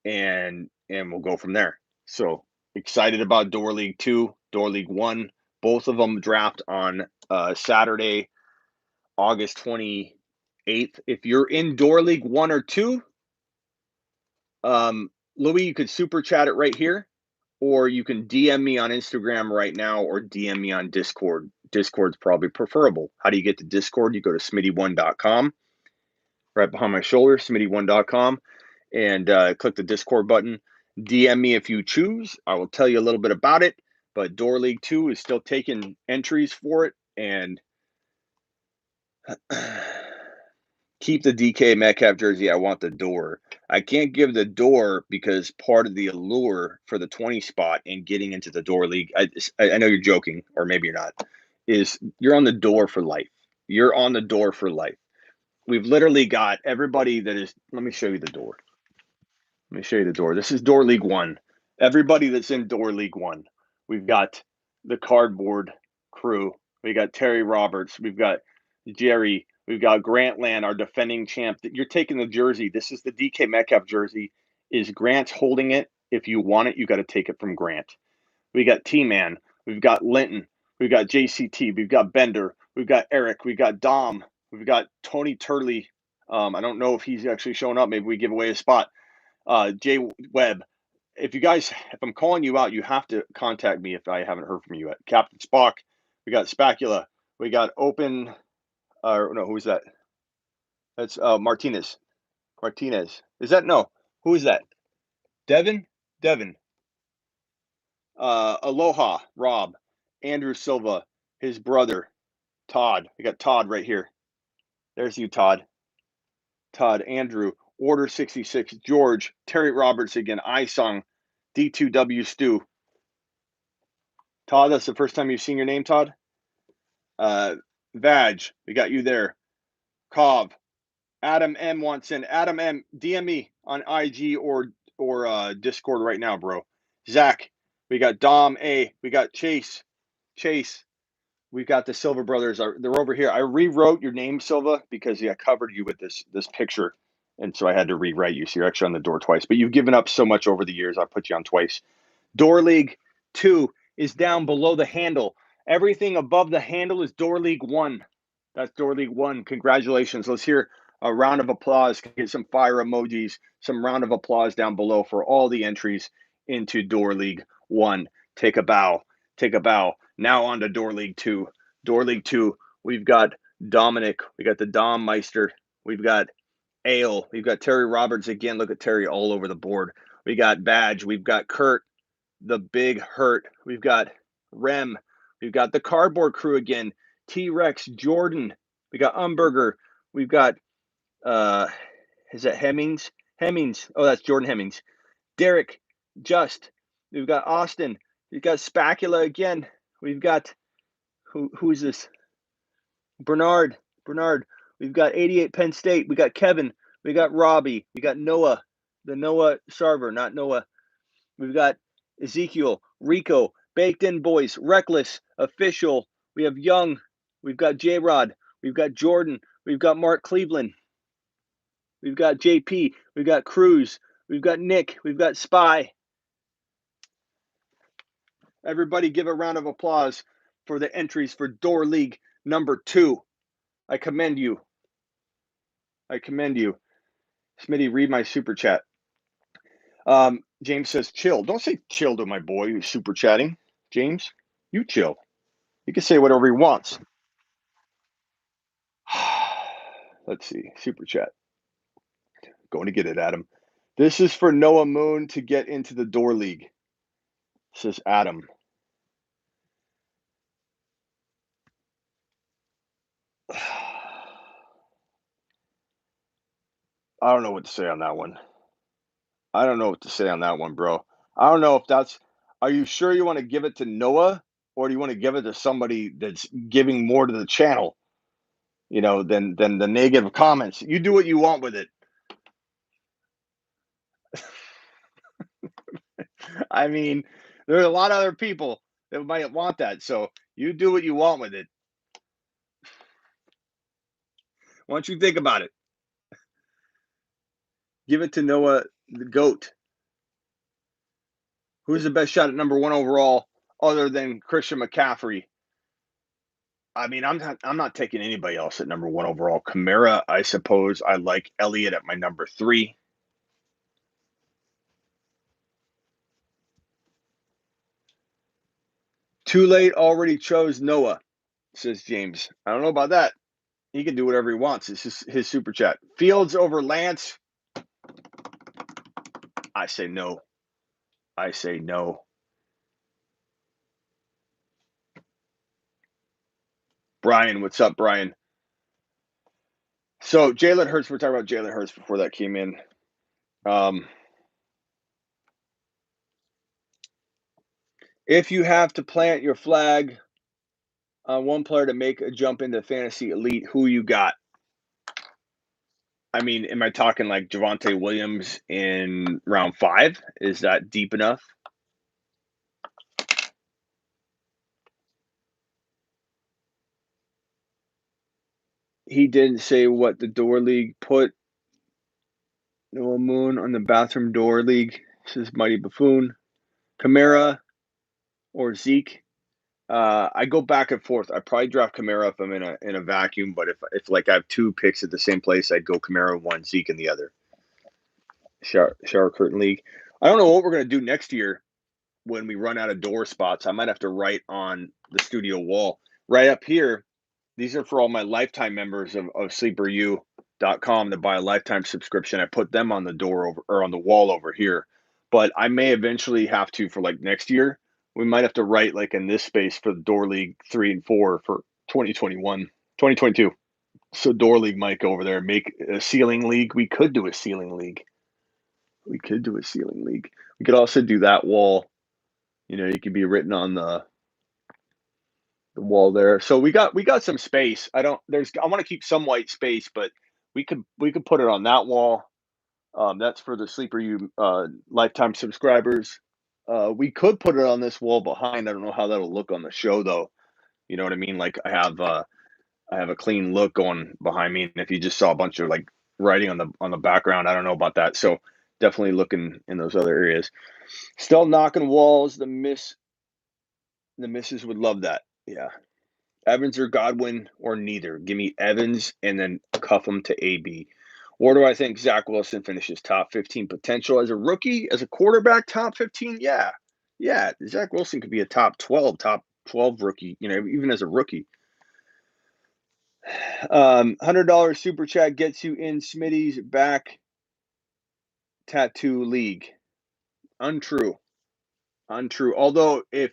and we'll go from there. So excited about Door League 2, Door League 1. Both of them draft on Saturday, August 28th. If you're in Door League 1 or 2, Louis, you could super chat it right here. Or you can DM me on Instagram right now, or DM me on Discord. Discord's probably preferable. How do you get to Discord? You go to smitty1.com. Right behind my shoulder, smitty1.com, and click the Discord button. DM me if you choose. I will tell you a little bit about it. But Door League 2 is still taking entries for it. And Keep the DK Metcalf jersey. I want the door. I can't give the door because part of the allure for the 20 spot and getting into the door league, I know you're joking, or maybe you're not, is you're on the door for life. You're on the door for life. We've literally got everybody that is, let me show you the door. Let me show you the door. This is Door League 1. Everybody that's in Door League 1. We've got the cardboard crew. We got Terry Roberts. We've got Jerry. We've got Grant Land, our defending champ. You're taking the jersey. This is the DK Metcalf jersey. Is Grant holding it? If you want it, you got to take it from Grant. We got T-Man. We've got Linton. We've got JCT. We've got Bender. We've got Eric. We've got Dom. We've got Tony Turley. I don't know if he's actually showing up. Maybe we give away a spot. Jay Webb. If I'm calling you out, you have to contact me if I haven't heard from you yet. Captain Spock. We got Spatula. We got Open. No, who's that? That's Martinez. Martinez. Is that no? Who is that? Devin. Aloha. Rob. Andrew Silva. His brother. Todd. We got Todd right here. There's you, Todd. Todd. Andrew. Order 66. George. Terry Roberts again. Isong. D2W Stu. Todd, that's the first time you've seen your name, Todd? Vag, we got you there. Cov, Adam M wants in. Adam M, DM me on IG or Discord right now, bro. Zach, we got Dom A, we got Chase, we got the Silva brothers. They're over here. I rewrote your name, Silva, because I covered you with this picture, and so I had to rewrite you. So you're actually on the door twice. But you've given up so much over the years. I put you on twice. Door League 2 is down below the handle. Everything above the handle is Door League 1. That's Door League 1. Congratulations. Let's hear a round of applause. Get some fire emojis. Some round of applause down below for all the entries into Door League 1. Take a bow. Now on to Door League 2. Door League 2, we've got Dominic. We got the Dom Meister. We've got Ale. We've got Terry Roberts again. Look at Terry all over the board. We got Badge. We've got Kurt, the Big Hurt. We've got Rem. We've got the Cardboard Crew again. T-Rex, Jordan. We got Umberger. We've got, is that Hemmings? Oh, that's Jordan Hemmings. Derek, Just. We've got Austin. We've got Spatula again. We've got, who's this? Bernard. We've got 88 Penn State. We got Kevin. We got Robbie. We got Noah. The Noah Sarver, not Noah. We've got Ezekiel, Rico, Baked In Boys, Reckless, Official. We have Young. We've got J-Rod. We've got Jordan. We've got Mark Cleveland. We've got JP. We've got Cruz. We've got Nick. We've got Spy. Everybody give a round of applause for the entries for Door League number 2. I commend you. Smitty, read my super chat. James says, chill. Don't say chill to my boy who's super chatting. James, you chill. You can say whatever he wants. Let's see. Super chat. Going to get it, Adam. This is for Noah Moon to get into the Door League. Says Adam. I don't know what to say on that one. Bro. I don't know if that's. Are you sure you want to give it to Noah, or do you want to give it to somebody that's giving more to the channel? Than the negative comments. You do what you want with it. I mean, there's a lot of other people that might want that, so you do what you want with it. Why don't you think about it? Give it to Noah the GOAT. Who's the best shot at number 1 overall other than Christian McCaffrey? I mean, I'm not taking anybody else at number 1 overall. Kamara, I suppose. I like Elliott at my number 3. Too late, already chose Noah, says James. I don't know about that. He can do whatever he wants. It's his super chat. Fields over Lance. I say no. Brian, what's up, Brian? So Jalen Hurts, we're talking about Jalen Hurts before that came in. If you have to plant your flag on one player to make a jump into fantasy elite, who you got? I mean, am I talking like Javonte Williams in round 5? Is that deep enough? He didn't say what the door league put. Noah Moon on the bathroom door league. This is Mighty Buffoon. Kamara or Zeke. I go back and forth. I probably draft Kamara if I'm in a vacuum, but if like I have 2 picks at the same place, I'd go Kamara one, Zeke in the other. Shower curtain league. I don't know what we're gonna do next year when we run out of door spots. I might have to write on the studio wall right up here. These are for all my lifetime members of sleeperu.com that buy a lifetime subscription. I put them on the door over or on the wall over here. But I may eventually have to for like next year. We might have to write like in this space for the door league 3 and 4 for 2021, 2022. So door league might go over there and make a ceiling league. We could do a ceiling league. We could also do that wall. You could be written on the wall there. So we got some space. I want to keep some white space, but we could put it on that wall. That's for the Sleeper U lifetime subscribers. We could put it on this wall behind. I don't know how that'll look on the show though. You know what I mean? Like I have a clean look going behind me, and if you just saw a bunch of like writing on the background, I don't know about that. So definitely looking in those other areas. Still knocking walls. The misses would love that. Yeah. Evans or Godwin or neither. Give me Evans and then cuff him to AB. Or do I think Zach Wilson finishes top 15 potential as a rookie, as a quarterback, top 15? Yeah. Yeah. Zach Wilson could be a top 12 rookie, even as a rookie. $100 super chat gets you in Smitty's back tattoo league. Untrue. Although if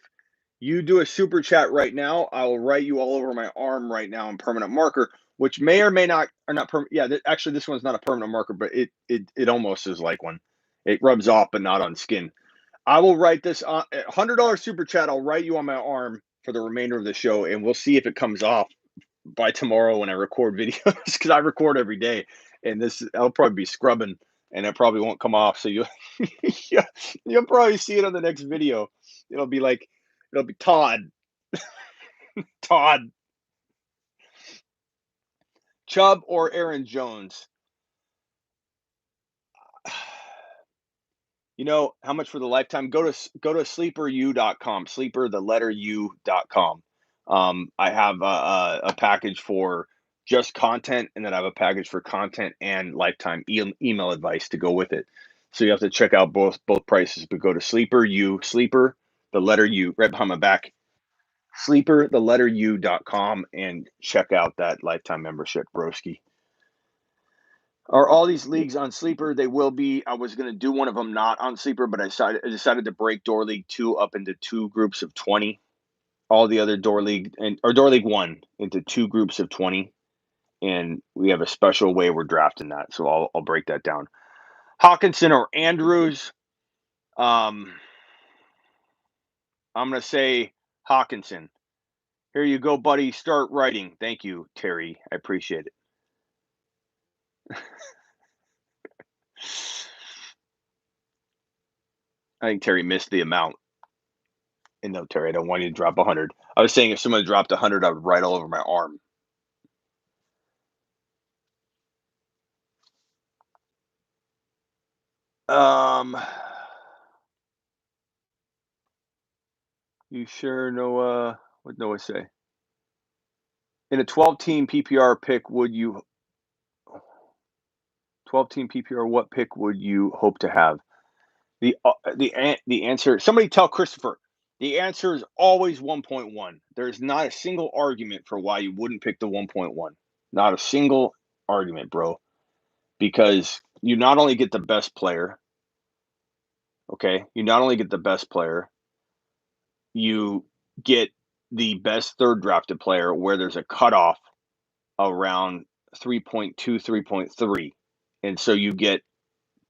you do a super chat right now, I will write you all over my arm right now in permanent marker, which may or may not are not permanent. Yeah, actually, this one's not a permanent marker, but it almost is like one. It rubs off, but not on skin. I will write this on $100 super chat. I'll write you on my arm for the remainder of the show, and we'll see if it comes off by tomorrow when I record videos because I record every day, and I'll probably be scrubbing, and it probably won't come off. So you'll probably see it on the next video. It'll be Todd. Chubb or Aaron Jones. How much for the lifetime? Go to sleeperu.com. Sleeper the letter u.com. I have a package for just content, and then I have a package for content and lifetime email advice to go with it. So you have to check out both prices, but go to sleeper the letter u, right behind my back. Sleeper the letter u.com and check out that lifetime membership, broski. Are all these leagues on Sleeper? They will be. I was going to do one of them not on Sleeper, but I decided to break Door League 2 up into 2 groups of 20. All the other Door League Door League 1 into 2 groups of 20. And we have a special way we're drafting that. So I'll break that down. Hawkinson or Andrews? I'm going to say Hawkinson. Here you go, buddy. Start writing. Thank you, Terry. I appreciate it. I think Terry missed the amount. And no, Terry, I don't want you to drop 100. I was saying if someone dropped 100, I would write all over my arm. You sure, Noah? What Noah say? In a 12-team PPR pick, 12-team PPR, what pick would you hope to have? The answer. Somebody tell Christopher. The answer is always 1.1. There's not a single argument for why you wouldn't pick the 1.1. Not a single argument, bro. Because you not only get the best player. Okay, you not only get the best player. You get the best third drafted player where there's a cutoff around 3.2, 3.3. And so you get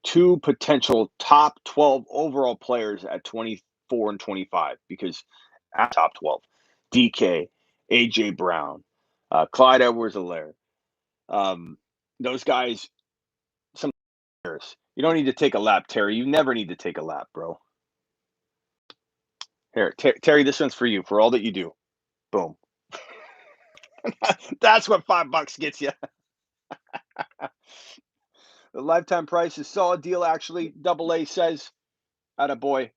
two potential top 12 overall players at 24 and 25 because at top 12, DK, A.J. Brown, Clyde Edwards-Helaire, those guys, some players. You don't need to take a lap, Terry. You never need to take a lap, bro. Here, Terry, this one's for you, for all that you do. Boom. That's what $5 gets you. The lifetime price is solid deal, actually. Double A says, attaboy.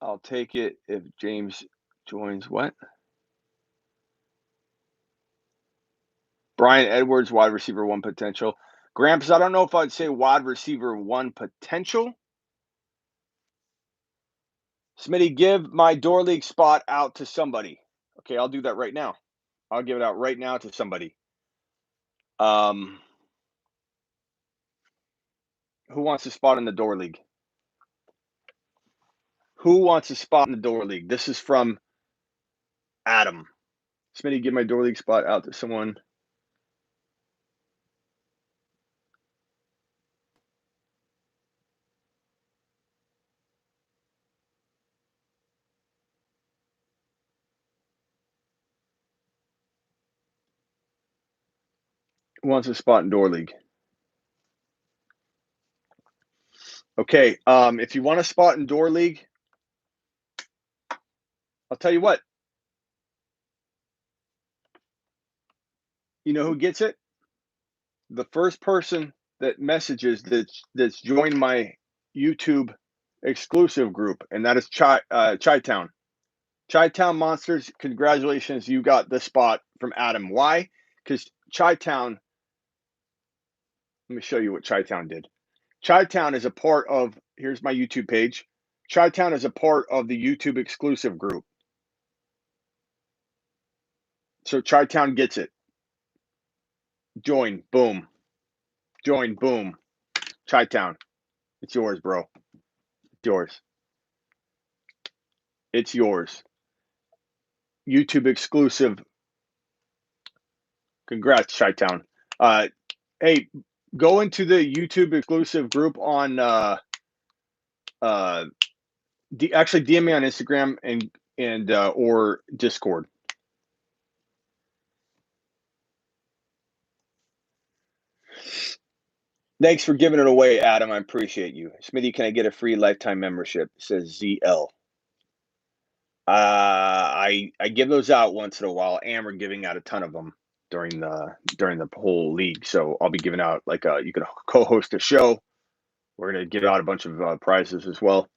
I'll take it if James joins. What? Brian Edwards, wide receiver 1 potential. Gramps, I don't know if I'd say wide receiver 1 potential. Smitty, give my door league spot out to somebody. Okay, I'll do that right now. I'll give it out right now to somebody. Who wants a spot in the door league? Who wants a spot in the door league? This is from Adam. Smitty, give my door league spot out to someone. Who wants a spot in door league? Okay, if you want a spot in door league, I'll tell you what. You know who gets it? The first person that messages that's joined my YouTube exclusive group, and that is Chi-Town. Chi-Town Monsters, congratulations, you got the spot from Adam. Why? Because Chi-Town, let me show you what Chi-Town did. Chi-Town is a part of, here's my YouTube page. Chi-Town is a part of the YouTube exclusive group. So Chi-Town gets it. Join, boom. Join, boom. Chi-Town, it's yours, bro. It's yours. It's yours. YouTube exclusive. Congrats, Chi-Town. Hey, go into the YouTube exclusive group on actually DM me on Instagram and or Discord. Thanks for giving it away, Adam. I appreciate you. Smitty, can I get a free lifetime membership? Says ZL. I give those out once in a while, and we're giving out a ton of them during the whole league. So I'll be giving out you can co-host a show. We're gonna give out a bunch of prizes as well.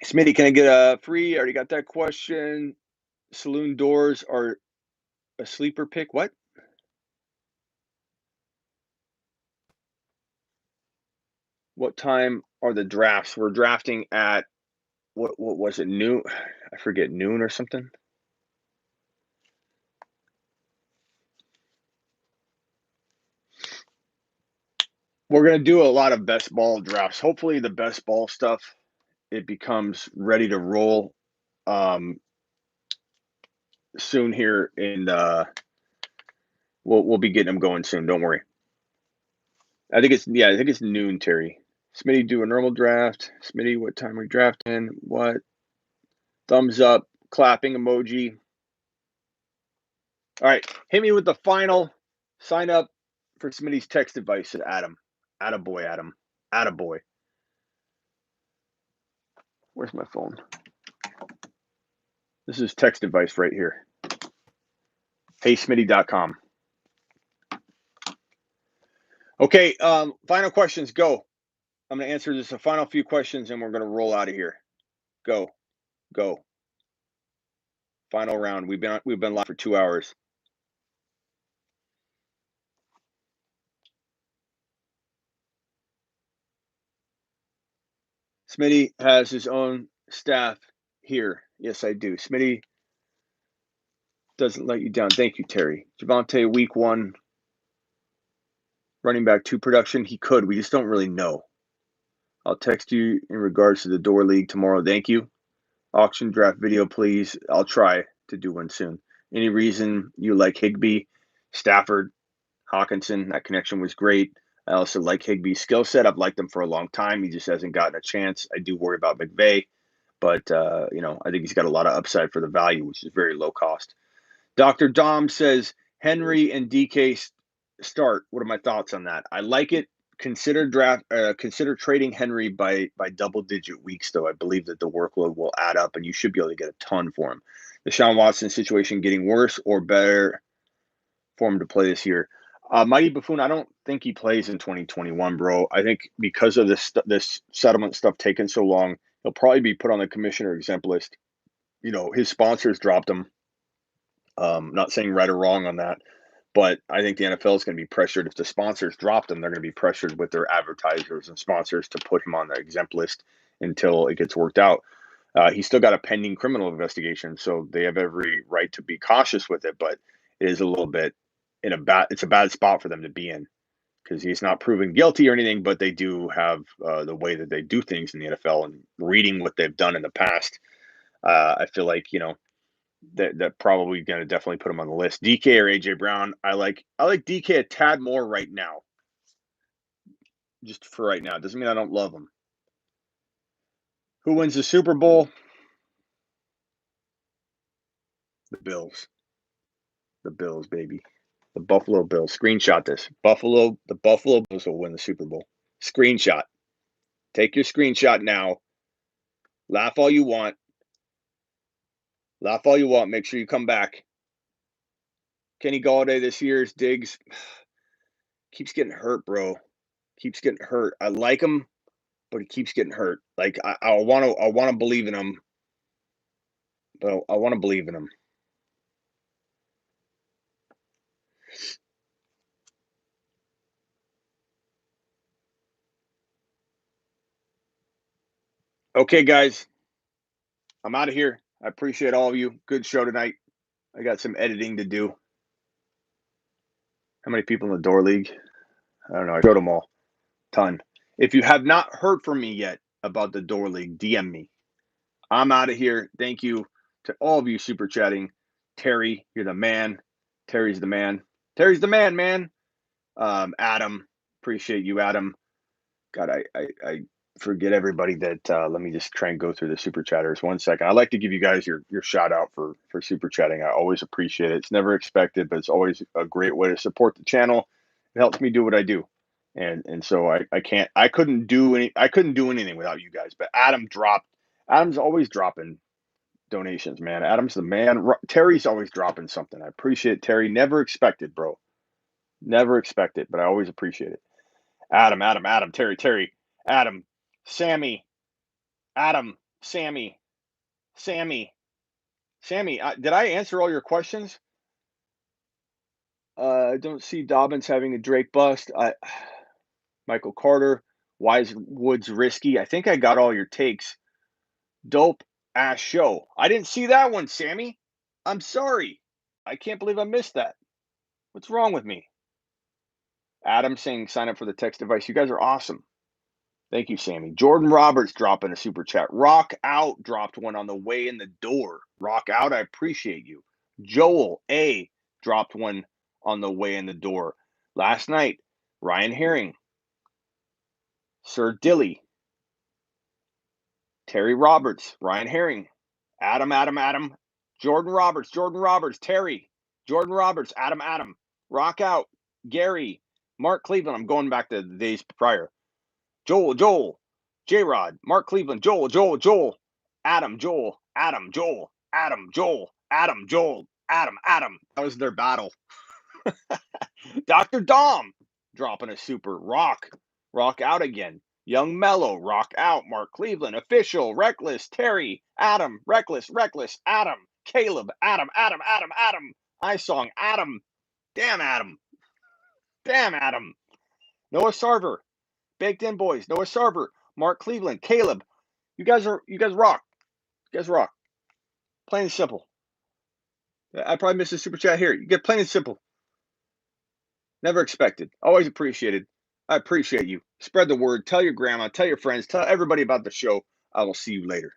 Smitty, can I get a free? I already got that question. Saloon doors are a sleeper pick. What? What time are the drafts? We're drafting at what was it, noon? I forget, noon or something. We're gonna do a lot of best ball drafts. Hopefully, the best ball stuff it becomes ready to roll soon here, and we'll be getting them going soon. Don't worry. I think it's noon, Terry. Smitty, do a normal draft. Smitty, what time are we drafting? What? Thumbs up, clapping emoji. All right, hit me with the final. Sign up for Smitty's text device at Adam. Attaboy, Adam. Attaboy. Where's my phone? This is text device right here. HeySmitty.com. Okay, final questions, go. I'm going to answer just a final few questions, and we're going to roll out of here. Go. Final round. We've been live for 2 hours. Smitty has his own staff here. Yes, I do. Smitty doesn't let you down. Thank you, Terry. Javonte, week 1, running back 2 production. He could. We just don't really know. I'll text you in regards to the door league tomorrow. Thank you. Auction draft video, please. I'll try to do one soon. Any reason you like Higbee, Stafford, Hawkinson? That connection was great. I also like Higbee's skill set. I've liked him for a long time. He just hasn't gotten a chance. I do worry about McVay, but I think he's got a lot of upside for the value, which is very low cost. Dr. Dom says Henry and DK start. What are my thoughts on that? I like it. Consider trading Henry by double-digit weeks, though. I believe that the workload will add up, and you should be able to get a ton for him. The Deshaun Watson situation getting worse or better for him to play this year? Mighty Buffoon, I don't think he plays in 2021, bro. I think because of this settlement stuff taking so long, he'll probably be put on the commissioner exempt list. His sponsors dropped him. Not saying right or wrong on that, but I think the NFL is going to be pressured. If the sponsors drop them, they're going to be pressured with their advertisers and sponsors to put him on the exempt list until it gets worked out. He's still got a pending criminal investigation, so they have every right to be cautious with it, but it is a little bit it's a bad spot for them to be in because he's not proven guilty or anything, but they do have the way that they do things in the NFL, and reading what they've done in the past, I feel like, that probably going to definitely put him on the list. DK or AJ Brown, I like DK a tad more right now. Just for right now. Doesn't mean I don't love him. Who wins the Super Bowl? The Bills. The Bills, baby. The Buffalo Bills. Screenshot this. The Buffalo Bills will win the Super Bowl. Screenshot. Take your screenshot now. Laugh all you want. Laugh all you want. Make sure you come back. Kenny Galladay this year's Diggs keeps getting hurt, bro. Keeps getting hurt. I like him, but he keeps getting hurt. Like I want to believe in him, but I want to believe in him. Okay, guys, I'm out of here. I appreciate all of you. Good show tonight. I got some editing to do. How many people in the door league? I don't know. I showed them all. Ton. If you have not heard from me yet about the door league, DM me. I'm out of here. Thank you to all of you super chatting. Terry, you're the man. Terry's the man. Terry's the man, man. Adam, appreciate you, Adam. God, I forget everybody that. Let me just try and go through the super chatters. 1 second. I like to give you guys your shout out for super chatting. I always appreciate it. It's never expected, but it's always a great way to support the channel. It helps me do what I do, and so I couldn't do anything without you guys. But Adam's always dropping donations, man. Adam's the man. Terry's always dropping something. I appreciate Terry. Never expected, bro. Never expected, but I always appreciate it. Adam, Terry, Adam, Sammy, Adam, Sammy. Did I answer all your questions? I don't see Dobbins having a Drake bust. Michael Carter, why is Woods risky? I think I got all your takes. Dope ass show. I didn't see that one, Sammy. I'm sorry. I can't believe I missed that. What's wrong with me? Adam saying sign up for the text device. You guys are awesome. Thank you, Sammy. Jordan Roberts dropping a super chat. Rock Out dropped one on the way in the door. Rock Out, I appreciate you. Joel A dropped one on the way in the door. Last night, Ryan Herring, Sir Dilly, Terry Roberts, Ryan Herring, Adam, Jordan Roberts, Terry, Jordan Roberts, Adam, Rock Out, Gary, Mark Cleveland. I'm going back to the days prior. Joel, J-Rod, Mark Cleveland, Joel, Adam, Joel. That was their battle. Dr. Dom dropping a super. Rock Out again. Young Mellow, Rock Out. Mark Cleveland, Official, Reckless, Terry, Adam, Reckless, Adam, Caleb, Adam. iSong, Adam. Damn, Adam. Noah Sarver, Baked In Boys, Noah Sarver, Mark Cleveland, Caleb. You guys rock. You guys rock. Plain and simple. I probably missed a super chat here. You get plain and simple. Never expected. Always appreciated. I appreciate you. Spread the word. Tell your grandma. Tell your friends. Tell everybody about the show. I will see you later.